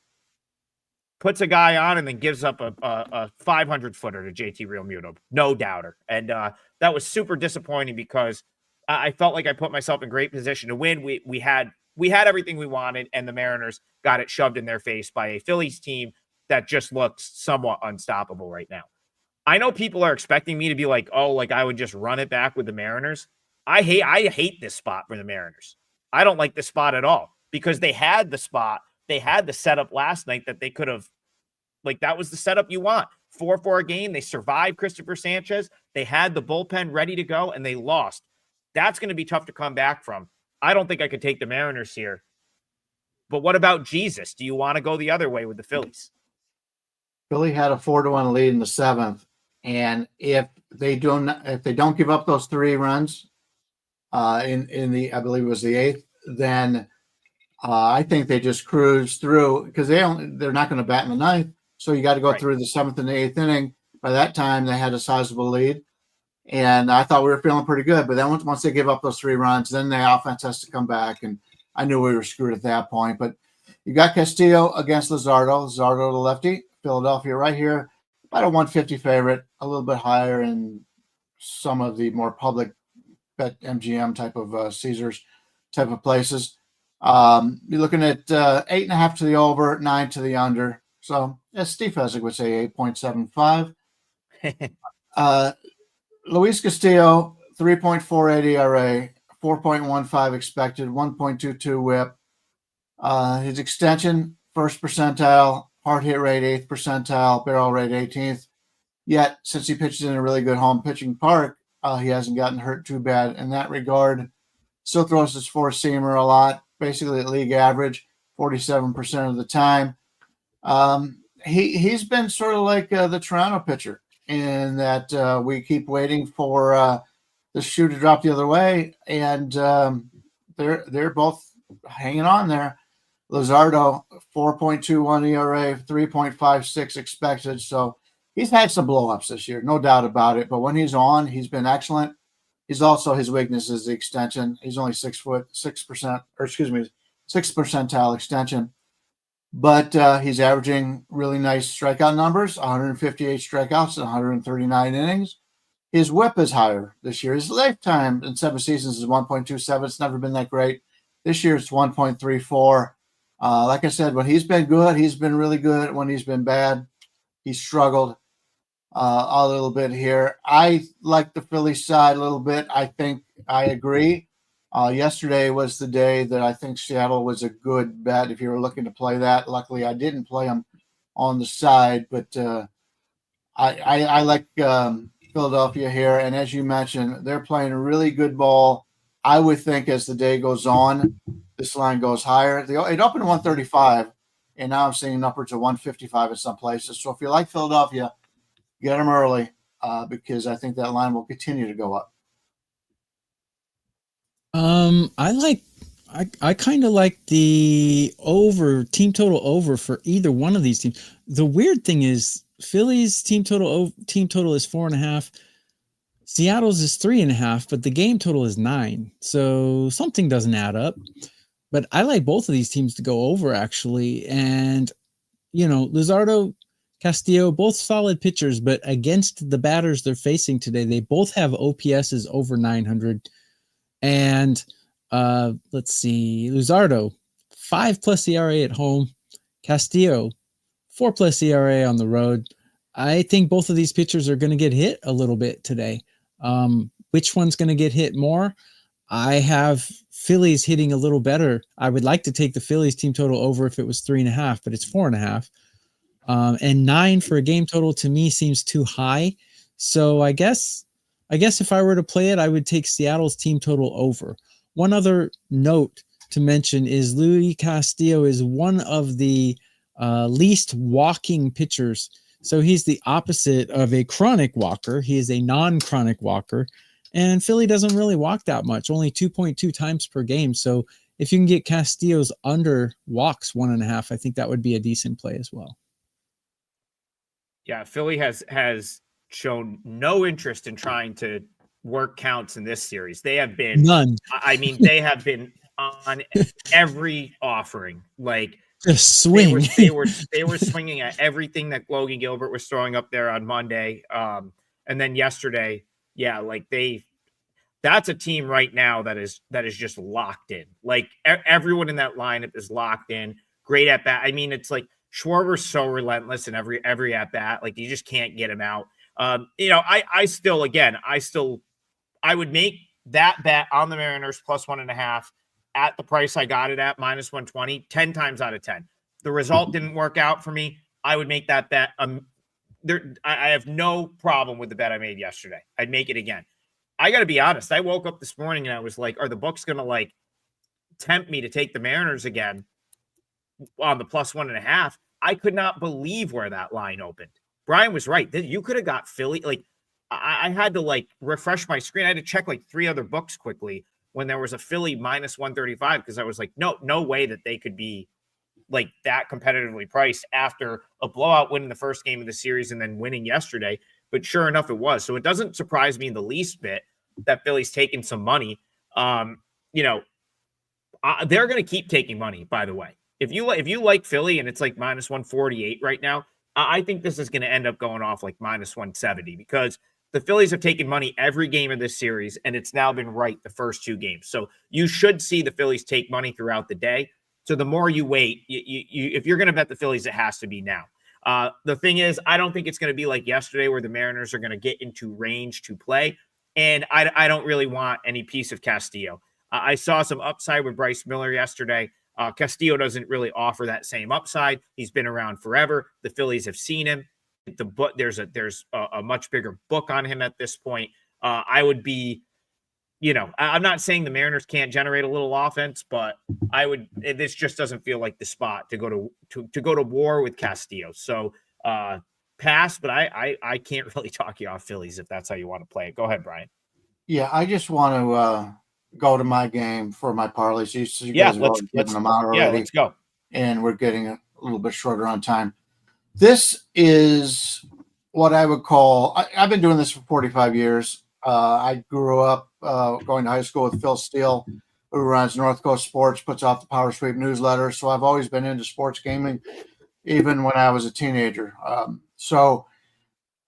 S1: puts a guy on and then gives up a 500-footer to JT Realmuto. No doubter. And that was super disappointing because I felt like I put myself in great position to win. We had everything we wanted, and the Mariners got it shoved in their face by a Phillies team that just looks somewhat unstoppable right now. I know people are expecting me to be like, oh, like I would just run it back with the Mariners. I hate this spot for the Mariners. I don't like this spot at all because they had the spot. They had the setup last night that they could have, like, that was the setup you want. 4-4 a game. They survived Christopher Sanchez. They had the bullpen ready to go, and they lost. That's going to be tough to come back from. I don't think I could take the Mariners here. But what about Jesus? Do you want to go the other way with the Phillies?
S2: Philly had a 4-1 lead in the seventh, and if they don't give up those 3 runs in the, I believe it was the 8th, then I think they just cruise through because they're not going to bat in the 9th. So you got to go through the 7th and the 8th inning. By that time, they had a sizable lead, and I thought we were feeling pretty good. But then once they give up those 3 runs, then the offense has to come back, and I knew we were screwed at that point. But you got Castillo against Luzardo. Luzardo, the lefty. Philadelphia right here, about a 150 favorite, a little bit higher in some of the more public bet MGM type of Caesars type of places. You're looking at 8.5 to the over, 9 to the under. So as Steve Fezzik would say, 8.75. Luis Castillo, 3.48 ERA, 4.15 expected, 1.22 whip. His extension, first percentile, hard hit rate, 8th percentile, barrel rate, 18th. Yet, since he pitches in a really good home pitching park, he hasn't gotten hurt too bad in that regard. Still throws his 4-seamer a lot, basically at league average, 47% of the time. He's been sort of like the Toronto pitcher in that we keep waiting for the shoe to drop the other way, and they're both hanging on there. Luzardo, 4.21 ERA, 3.56 expected. So he's had some blowups this year, no doubt about it. But when he's on, he's been excellent. He's also, his weakness is the extension. He's only 6 percentile extension. But he's averaging really nice strikeout numbers, 158 strikeouts in 139 innings. His whip is higher this year. His lifetime in 7 seasons is 1.27. It's never been that great. This year it's 1.34. Like I said, when he's been good, he's been really good. When he's been bad, he's struggled a little bit here. I like the Phillies side a little bit. I think I agree. Yesterday was the day that I think Seattle was a good bet if you were looking to play that. Luckily, I didn't play them on the side, but I like Philadelphia here. And as you mentioned, they're playing a really good ball. I would think as the day goes on, this line goes higher. It opened 135, and now I'm seeing upwards of 155 in some places. So if you like Philadelphia, get them early because I think that line will continue to go up.
S3: I kind of like the team total over for either one of these teams. The weird thing is Phillies team total is 4.5. Seattle's is 3.5, but the game total is 9. So something doesn't add up. But I like both of these teams to go over, actually. And, Luzardo, Castillo, both solid pitchers, but against the batters they're facing today, they both have OPSs over 900. And let's see, Luzardo, 5+ ERA at home. Castillo, 4+ ERA on the road. I think both of these pitchers are going to get hit a little bit today. Which one's going to get hit more? I have Phillies hitting a little better. I would like to take the Phillies team total over if it was 3.5, but it's 4.5. And 9 for a game total to me seems too high. So I guess if I were to play it, I would take Seattle's team total over. One other note to mention is Luis Castillo is one of the least walking pitchers. So he's the opposite of a chronic walker. He is a non-chronic walker. And Philly doesn't really walk that much, only 2.2 times per game. So if you can get Castillo's under walks 1.5, I think that would be a decent play as well.
S1: Yeah, Philly has shown no interest in trying to work counts in this series. They have been
S3: none.
S1: I mean, they have been on every offering. Like
S3: just swing.
S1: They were swinging at everything that Logan Gilbert was throwing up there on Monday. And then yesterday, yeah, like that's a team right now that is just locked in. Like everyone in that lineup is locked in. Great at bat. I mean, it's like Schwarber's so relentless in every at bat. Like you just can't get him out. I would make that bet on the Mariners plus 1.5 at the price I got it at minus 120, 10 times out of 10. The result didn't work out for me. I would make that bet. I have no problem with the bet I made yesterday. I'd make it again. I got to be honest. I woke up this morning and I was like, are the books going to like tempt me to take the Mariners again on the plus 1.5? I could not believe where that line opened. Bryan was right. You could have got Philly. Like I had to like refresh my screen. I had to check like 3 other books quickly when there was a Philly minus 135 because I was like, no way that they could be like that competitively priced after a blowout win in the first game of the series and then winning yesterday. But sure enough, it was. So it doesn't surprise me in the least bit that Philly's taking some money. They're going to keep taking money, by the way. If you like Philly and it's like minus 148 right now, I think this is going to end up going off like minus 170 because the Phillies have taken money every game of this series, and it's now been right the first 2 games. So you should see the Phillies take money throughout the day. So the more you wait, if you're going to bet the Phillies, it has to be now. The thing is, I don't think it's going to be like yesterday where the Mariners are going to get into range to play. And I don't really want any piece of Castillo. I saw some upside with Bryce Miller yesterday. Castillo doesn't really offer that same upside. He's been around forever. The Phillies have seen him. There's a much bigger book on him at this point. I would be, I'm not saying the Mariners can't generate a little offense, but this just doesn't feel like the spot to go to war with Castillo. So pass, but I can't really talk you off Phillies if that's how you want to play it. Go ahead, Bryan.
S2: Yeah, I just want to go to my game for my parlays. You guys have already given them out already.
S1: Yeah, let's go.
S2: And we're getting a little bit shorter on time. This is what I would call, I've been doing this for 45 years. I grew up going to high school with Phil Steele, who runs North Coast Sports, puts out the Power Sweep newsletter. So I've always been into sports gaming, even when I was a teenager.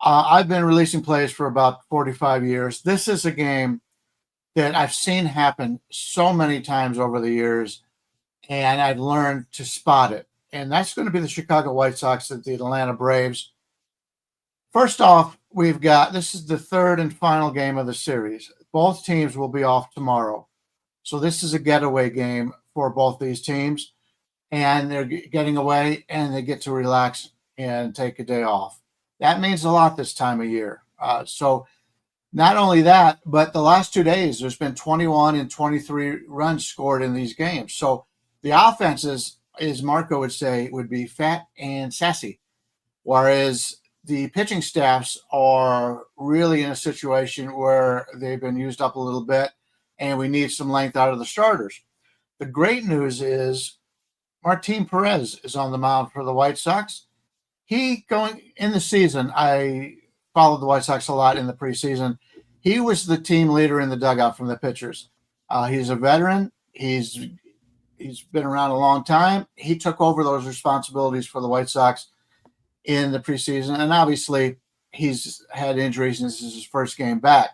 S2: I've been releasing plays for about 45 years. This is a game that I've seen happen so many times over the years, and I've learned to spot it. And that's going to be the Chicago White Sox at the Atlanta Braves. First off, this is the 3rd and final game of the series. Both teams will be off tomorrow. So this is a getaway game for both these teams. And they're getting away and they get to relax and take a day off. That means a lot this time of year. So not only that, but the last 2 days, there's been 21 and 23 runs scored in these games. So the offenses, as Marco would say, would be fat and sassy, whereas the pitching staffs are really in a situation where they've been used up a little bit and we need some length out of the starters. The great news is Martin Perez is on the mound for the White Sox. Going in the season, I followed the White Sox a lot in the preseason. He was the team leader in the dugout from the pitchers. He's a veteran. He's been around a long time. He took over those responsibilities for the White Sox in the preseason. And obviously he's had injuries and this is his first game back.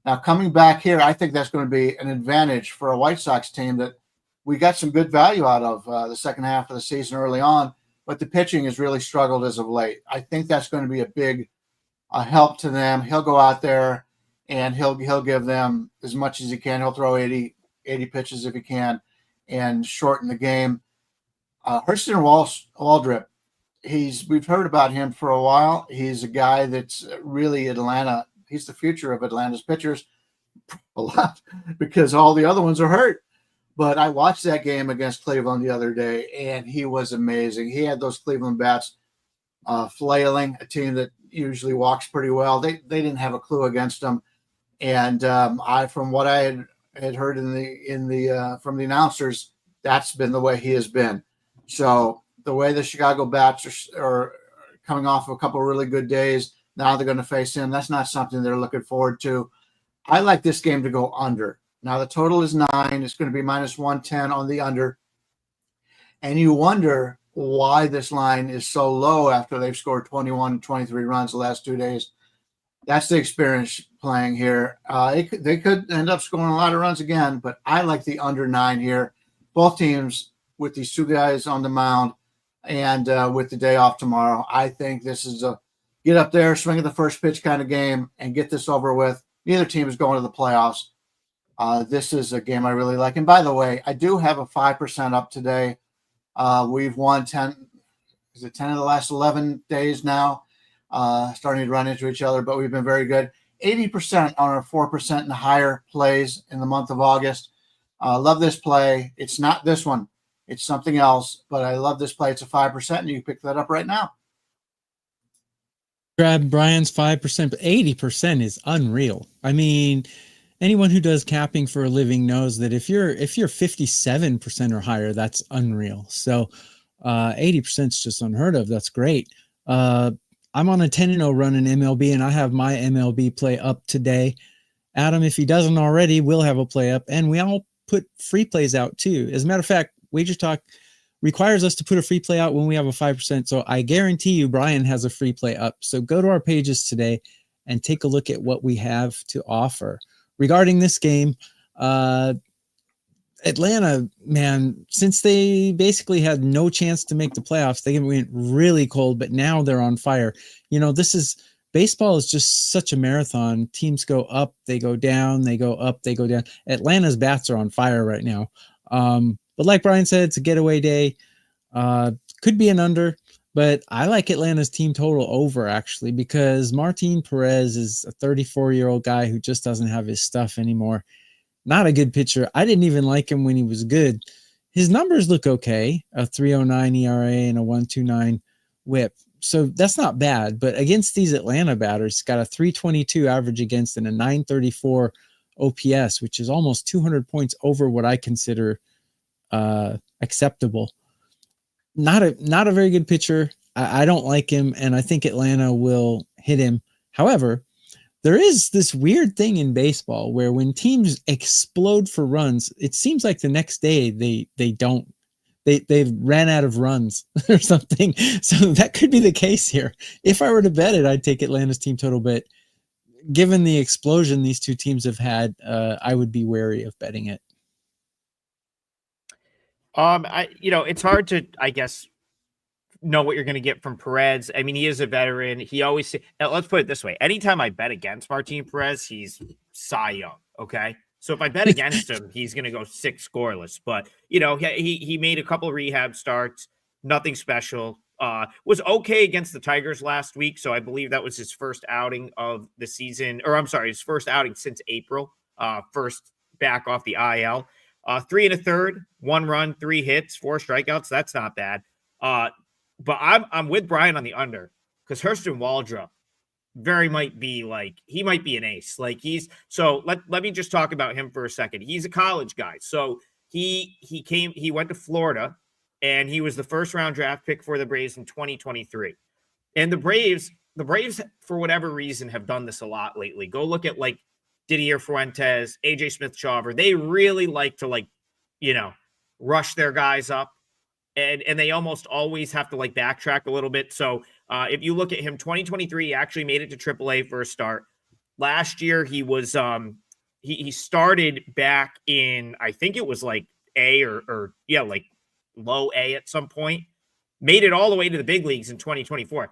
S2: Now coming back here, I think that's going to be an advantage for a White Sox team that we got some good value out of the second half of the season early on, but the pitching has really struggled as of late. I think that's going to be a big help to them. He'll go out there and he'll give them as much as he can. He'll throw 80 pitches if he can and shorten the game. Hurston Waldrep, we've heard about him for a while. He's a guy that's really Atlanta. He's the future of Atlanta's pitchers a lot because all the other ones are hurt. But I watched that game against Cleveland the other day, and he was amazing. He had those Cleveland bats flailing, a team that usually walks pretty well. They didn't have a clue against them. And from what I had heard from the announcers, that's been the way he has been. So the way the Chicago bats are coming off of a couple of really good days, now they're going to face him. That's not something they're looking forward to. I like this game to go under. Now the total is 9. It's going to be minus 110 on the under. And you wonder why this line is so low after they've scored 21 and 23 runs the last 2 days. That's the experience playing here. They could end up scoring a lot of runs again, but I like the under 9 here. Both teams with these two guys on the mound and with the day off tomorrow, I think this is a get up there, swing at the first pitch kind of game and get this over with. Neither team is going to the playoffs. This is a game I really like. And by the way, I do have a 5% up today. We've won 10 of the last 11 days now, starting to run into each other, but we've been very good. 80% on our 4% and higher plays in the month of August. Love this play. It's not this one. It's something else, but I love this play. It's a 5%, and you can pick that up right now.
S3: Grab Brian's 5%, but 80% is unreal. I mean, anyone who does capping for a living knows that if you're 57% or higher, that's unreal. So 80% is just unheard of. That's great. I'm on a 10-0 run in MLB, and I have my MLB play up today. Adam, if he doesn't already, will have a play up, and we all put free plays out too. As a matter of fact, Wager Talk requires us to put a free play out when we have a 5%. So I guarantee you Brian has a free play up. So go to our pages today and take a look at what we have to offer. Regarding this game, Atlanta, man, since they basically had no chance to make the playoffs, they went really cold, but now they're on fire. You know, baseball is just such a marathon. Teams go up, they go down, they go up, they go down. Atlanta's bats are on fire right now. But like Brian said, it's a getaway day. Could be an under, but I like Atlanta's team total over, actually, because Martin Perez is a 34-year-old guy who just doesn't have his stuff anymore. Not a good pitcher. I didn't even like him when he was good. His numbers look okay, a 3.09 ERA and a 1.29 whip. So that's not bad, but against these Atlanta batters, he's got a 3.22 average against and a 9.34 OPS, which is almost 200 points over what I consider acceptable. Not a very good pitcher. I don't like him, and I think Atlanta will hit him. However, there is this weird thing in baseball where when teams explode for runs, it seems like the next day they've ran out of runs or something. So that could be the case here. If I were to bet it, I'd take Atlanta's team total, but given the explosion these two teams have had, I would be wary of betting it.
S1: It's hard to, I guess, know what you're going to get from Perez. I mean, he is a veteran. He always, let's put it this way. Anytime I bet against Martin Perez, he's Cy Young. Okay. So if I bet against him, he's going to go 6 scoreless, but he made a couple of rehab starts, nothing special, was okay against the Tigers last week. So I believe that was his first outing of the season, or I'm sorry, his first outing since April, first back off the IL. 3 1/3, 1 run, 3 hits, 4 strikeouts. That's not bad. But I'm with Brian on the under because Hurston Waldrop he might be an ace. Let me just talk about him for a second. He's a college guy. So he went to Florida and he was the first round draft pick for the Braves in 2023. And the Braves, for whatever reason, have done this a lot lately. Go look at Didier Fuentes, AJ Smith-Shawver. They really like to rush their guys up. And they almost always have to backtrack a little bit. So if you look at him, 2023, he actually made it to AAA for a start. Last year, he was he started back in, I think it was A or low A at some point. Made it all the way to the big leagues in 2024.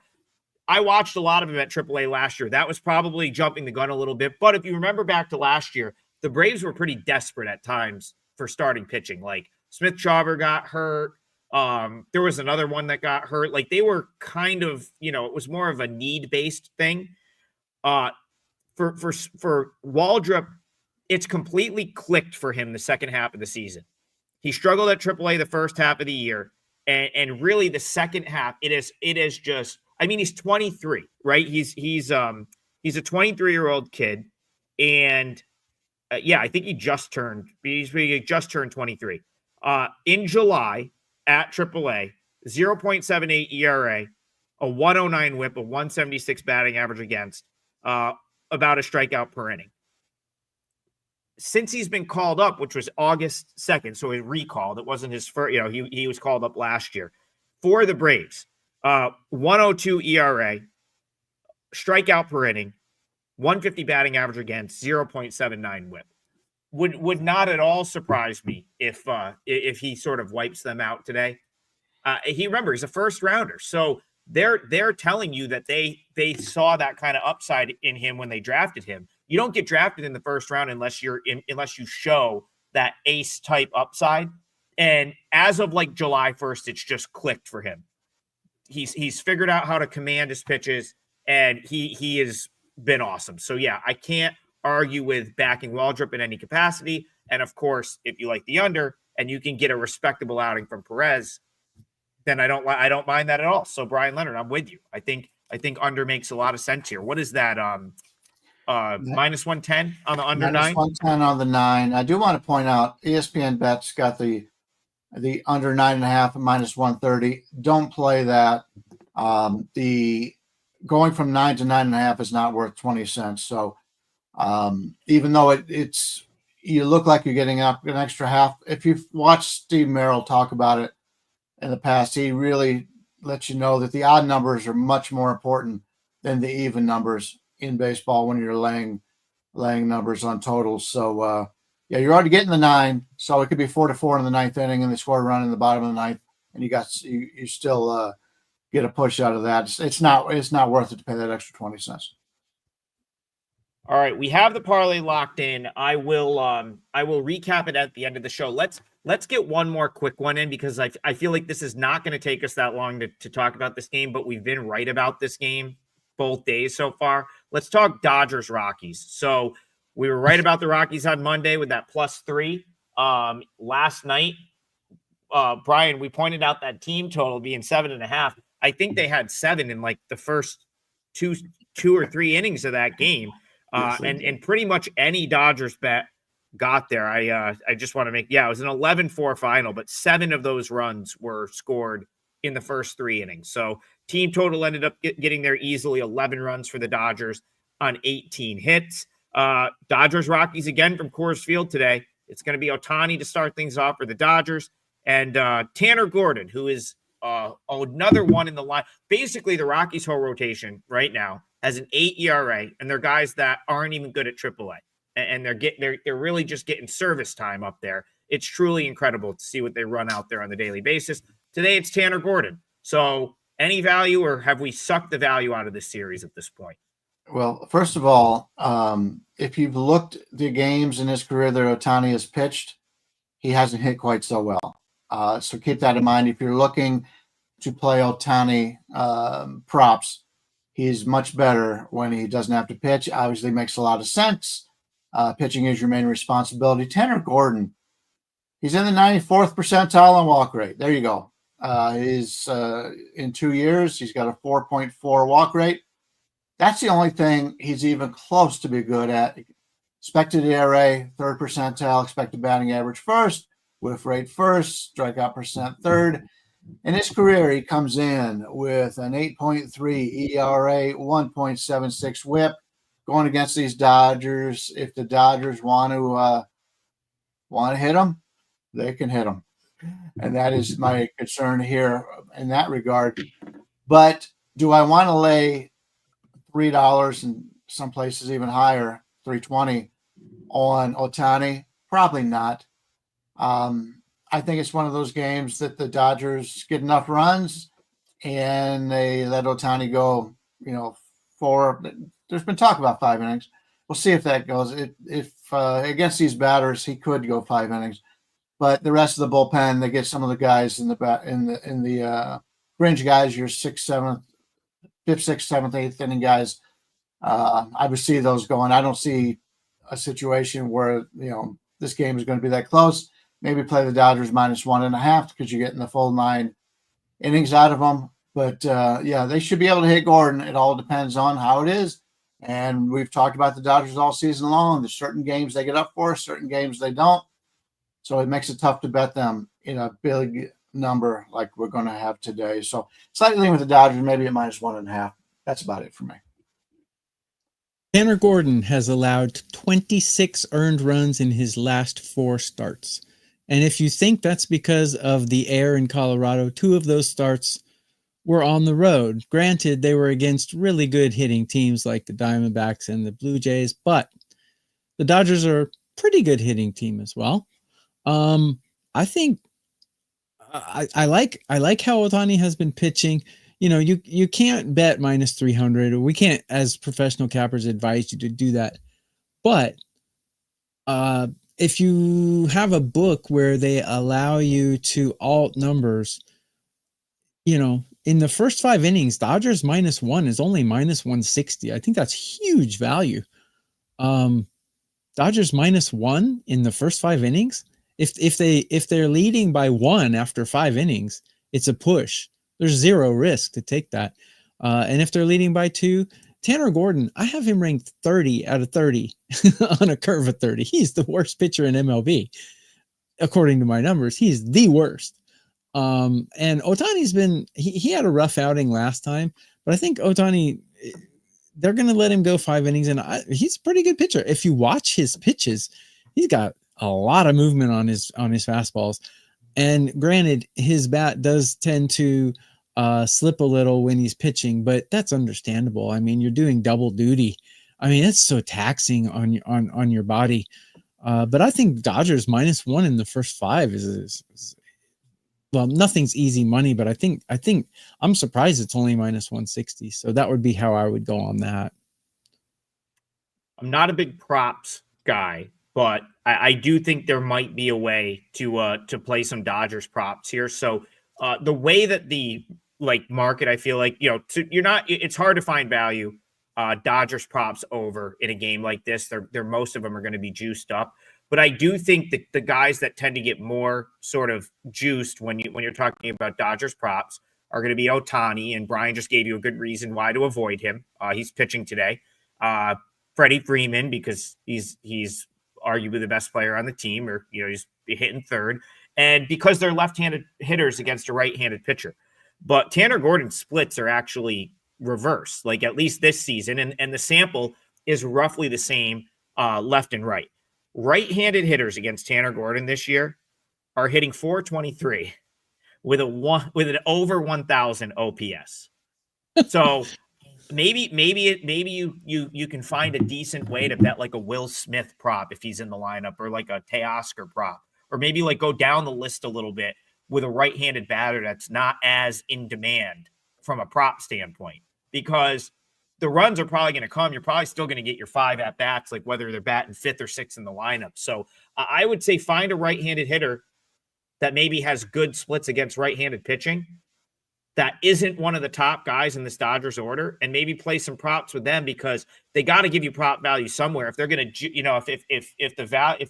S1: I watched a lot of him at AAA last year. That was probably jumping the gun a little bit. But if you remember back to last year, the Braves were pretty desperate at times for starting pitching. Smith-Shawver got hurt. There was another one that got hurt. They were kind of, it was more of a need-based thing. For Waldrop, it's completely clicked for him the second half of the season. He struggled at AAA the first half of the year, and really the second half, it is just. I mean, he's 23, right? He's a 23-year-old kid, and I think he just turned 23. In July at AAA, 0.78 ERA, a 1.09 whip, a 176 batting average against, about a strikeout per inning. Since he's been called up, which was August 2nd, so he recalled. It wasn't his first, he was called up last year for the Braves. 1.02 ERA, strikeout per inning, 150 batting average against, 0.79 whip. Would not at all surprise me if he sort of wipes them out today. He's a first rounder, so they're telling you that they saw that kind of upside in him when they drafted him. You don't get drafted in the first round unless you show that ace type upside. And as of like July 1st, it's just clicked for him. He's figured out how to command his pitches, and he has been awesome. So yeah, I can't argue with backing Waldrop in any capacity. And of course, if you like the under and you can get a respectable outing from Perez, then I don't mind that at all. So Bryan Leonard, I'm with you. I think under makes a lot of sense here. What is that? Minus 110 on the under
S2: minus
S1: 9?
S2: 110 on the 9. I do want to point out ESPN bets got the under 9.5 and minus 130. Don't play that. The going from 9 to 9.5 is not worth 20 cents. So even though it's you look like you're getting up an extra half. If you've watched Steve Merrill talk about it in the past, he really lets you know that the odd numbers are much more important than the even numbers in baseball when you're laying numbers on totals. So yeah, you're already getting the 9, so it could be 4-4 in the 9th inning, and they score a run in the bottom of the 9th, and you still get a push out of that. It's not worth it to pay that extra 20 cents.
S1: All right, we have the parlay locked in. I will recap it at the end of the show. Let's get one more quick one in because I feel like this is not going to take us that long to talk about this game, but we've been right about this game both days so far. Let's talk Dodgers Rockies. So we were right about the Rockies on Monday with that +3. Last night, Bryan, we pointed out that team total being 7.5. I think they had 7 in like the first two or three innings of that game. And pretty much any Dodgers bet got there. I just want to make, it was an 11-4 final, but 7 of those runs were scored in the first 3 innings. So team total ended up getting there easily, 11 runs for the Dodgers on 18 hits. Dodgers Rockies again from Coors Field today. It's going to be Ohtani to start things off for the Dodgers, and Tanner Gordon, who is another one in the line. Basically, the Rockies' whole rotation right now has an 8 ERA, and they're guys that aren't even good at AAA, and they're really just getting service time up there. It's truly incredible to see what they run out there on the daily basis. Today, it's Tanner Gordon. So, any value, or have we sucked the value out of this series at this point?
S2: Well, first of all, if you've looked the games in his career that Ohtani has pitched, he hasn't hit quite so well. So keep that in mind. If you're looking to play Ohtani props, he's much better when he doesn't have to pitch. Obviously makes a lot of sense. Pitching is your main responsibility. Tanner Gordon, he's in the 94th percentile on walk rate. There you go. He's in 2 years, he's got a 4.4 walk rate. That's the only thing he's even close to be good at. Expected ERA, 3rd percentile, expected batting average 1st, whiff rate 1st, strikeout percent 3rd. In his career, he comes in with an 8.3 ERA, 1.76 whip. Going against these Dodgers, if the Dodgers want to hit him, they can hit him. And that is my concern here in that regard. But do I want to lay $3 and some places even higher, $3.20 on Ohtani? Probably not. I think it's one of those games that the Dodgers get enough runs and they let Ohtani go, 4. There's been talk about 5 innings. We'll see if that goes. If against these batters, he could go 5 innings, but the rest of the bullpen, they get some of the guys in the fringe guys, your 6th, 7th, 5th, 6th, 7th, 8th inning guys. I would see those going. I don't see a situation where this game is going to be that close. Maybe play the Dodgers -1.5 because you're getting the full 9 innings out of them. But they should be able to hit Gordon. It all depends on how it is. And we've talked about the Dodgers all season long. There's certain games they get up for, certain games they don't. So it makes it tough to bet them in a big number like we're going to have today. So slightly lean with the Dodgers, maybe at -1.5. That's about it for me.
S3: Tanner Gordon has allowed 26 earned runs in his last 4 starts. And if you think that's because of the air in Colorado, 2 of those starts were on the road. Granted, they were against really good hitting teams like the Diamondbacks and the Blue Jays, but the Dodgers are a pretty good hitting team as well. I think I like how Ohtani has been pitching. You know, you can't bet minus 300. We can't, as professional cappers, advise you to do that. But if you have a book where they allow you to alt numbers, you know, in the first 5 innings, Dodgers -1 is only -160. I think that's huge value. Dodgers -1 in the first 5 innings. If they're leading by 1 after 5 innings, it's a push. There's zero risk to take that. And if they're leading by 2, Tanner Gordon, I have him ranked 30 out of 30 on a curve of 30. He's the worst pitcher in MLB. According to my numbers, he's the worst. And Ohtani's been, he had a rough outing last time, but I think Ohtani, they're going to let him go 5 innings, and he's a pretty good pitcher. If you watch his pitches, he's got a lot of movement on his fastballs. And granted, his bat does tend to slip a little when he's pitching, but that's understandable. I mean, you're doing double duty. I mean, it's so taxing on your body. But I think Dodgers -1 in the first 5 is well, nothing's easy money, but I think I'm surprised it's only -160. So that would be how I would go on that.
S1: I'm not a big props guy, but I do think there might be a way to play some Dodgers props here. So the way that the market, I feel like, you know, it's hard to find value Dodgers props over in a game like this. They're most of them are going to be juiced up. But I do think that the guys that tend to get more sort of juiced when you're talking about Dodgers props are going to be Ohtani, and Bryan just gave you a good reason why to avoid him. He's pitching today. Freddie Freeman, because he's arguably the best player on the team, or you know, he's hitting third, and because they're left-handed hitters against a right-handed pitcher. But Tanner Gordon's splits are actually reversed, like at least this season, and the sample is roughly the same left and right. Right-handed hitters against Tanner Gordon this year are hitting .423 with an over 1,000 OPS. So maybe you can find a decent way to bet like a Will Smith prop if he's in the lineup, or like a Teoscar prop, or maybe like go down the list a little bit with a right-handed batter that's not as in demand from a prop standpoint, because the runs are probably going to come. You're probably still going to get your 5 at-bats, like whether they're batting 5th or 6th in the lineup. So I would say find a right-handed hitter that maybe has good splits against right-handed pitching that isn't one of the top guys in this Dodgers order, and maybe play some props with them, because they got to give you prop value somewhere. If they're going to, you know, if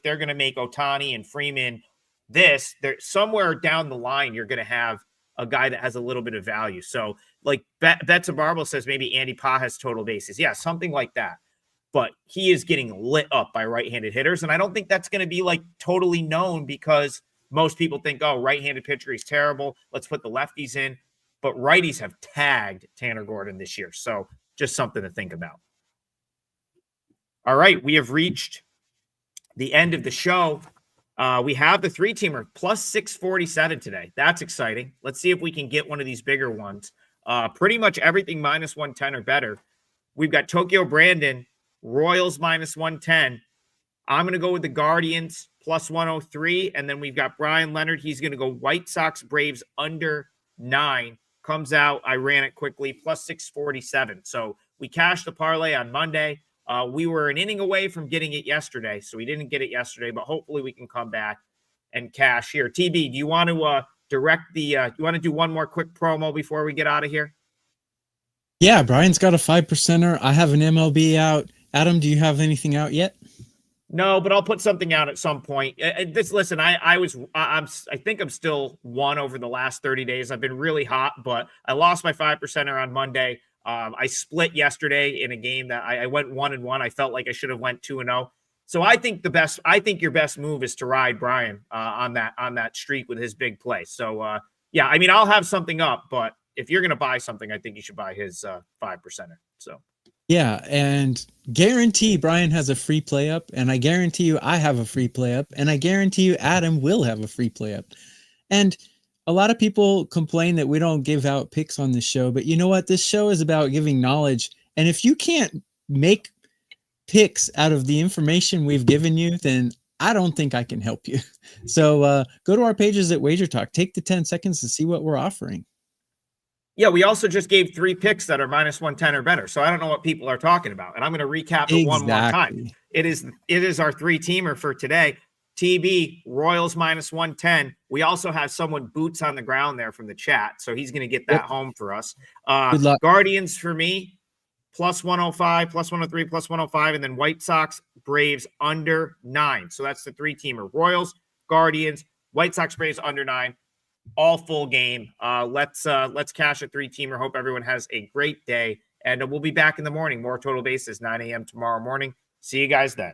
S1: they're going to make Ohtani and Freeman this, they're somewhere down the line, you're going to have a guy that has a little bit of value. So like Bets a Marble says, maybe Andy Pa has total bases. Yeah, something like that. But he is getting lit up by right-handed hitters. And I don't think that's going to be like totally known, because most people think, oh, right-handed pitcher, he's terrible, let's put the lefties in. But righties have tagged Tanner Gordon this year. So just something to think about. All right, we have reached the end of the show. We have the 3-teamer plus 647 today. That's exciting. Let's see if we can get one of these bigger ones. Pretty much everything -110 or better. We've got Tokyo Brandon, Royals -110. I'm going to go with the Guardians plus 103. And then we've got Bryan Leonard. He's going to go White Sox Braves under 9. Comes out, I ran it quickly, plus 647. So we cashed the parlay on Monday. We were an inning away from getting it yesterday, so we didn't get it yesterday, but hopefully we can come back and cash here. TB, do you want to you want to do one more quick promo before we get out of here?
S3: Yeah, Brian's got a 5%er. I have an MLB out. Adam, do you have anything out yet?
S1: No, but I'll put something out at some point. Listen, I think I'm still 1 over the last 30 days. I've been really hot, but I lost my 5%er on Monday. I split yesterday in a game that I went 1-1. I felt like I should have went 2-0. So I think your best move is to ride Bryan on that streak with his big play. So yeah, I mean, I'll have something up, but if you're going to buy something, I think you should buy his 5%er. So
S3: yeah, and guarantee Bryan has a free play up, and I guarantee you I have a free play up, and I guarantee you Adam will have a free play up. And a lot of people complain that we don't give out picks on the show, but you know what? This show is about giving knowledge. And if you can't make picks out of the information we've given you, then I don't think I can help you. So go to our pages at Wager Talk. Take the 10 seconds to see what we're offering.
S1: Yeah, we also just gave 3 picks that are -110 or better. So I don't know what people are talking about. And I'm going to recap it one more time. It is our 3-teamer for today. TB, Royals -110. We also have someone boots on the ground there from the chat. So he's going to get that home for us.
S3: Good luck.
S1: Guardians for me, +105, +103, +105. And then White Sox, Braves under 9. So that's the 3-teamer. Royals, Guardians, White Sox, Braves under 9. All full game. Let's cash a 3-teamer. Hope everyone has a great day. And we'll be back in the morning. More Total Bases, 9 a.m. tomorrow morning. See you guys then.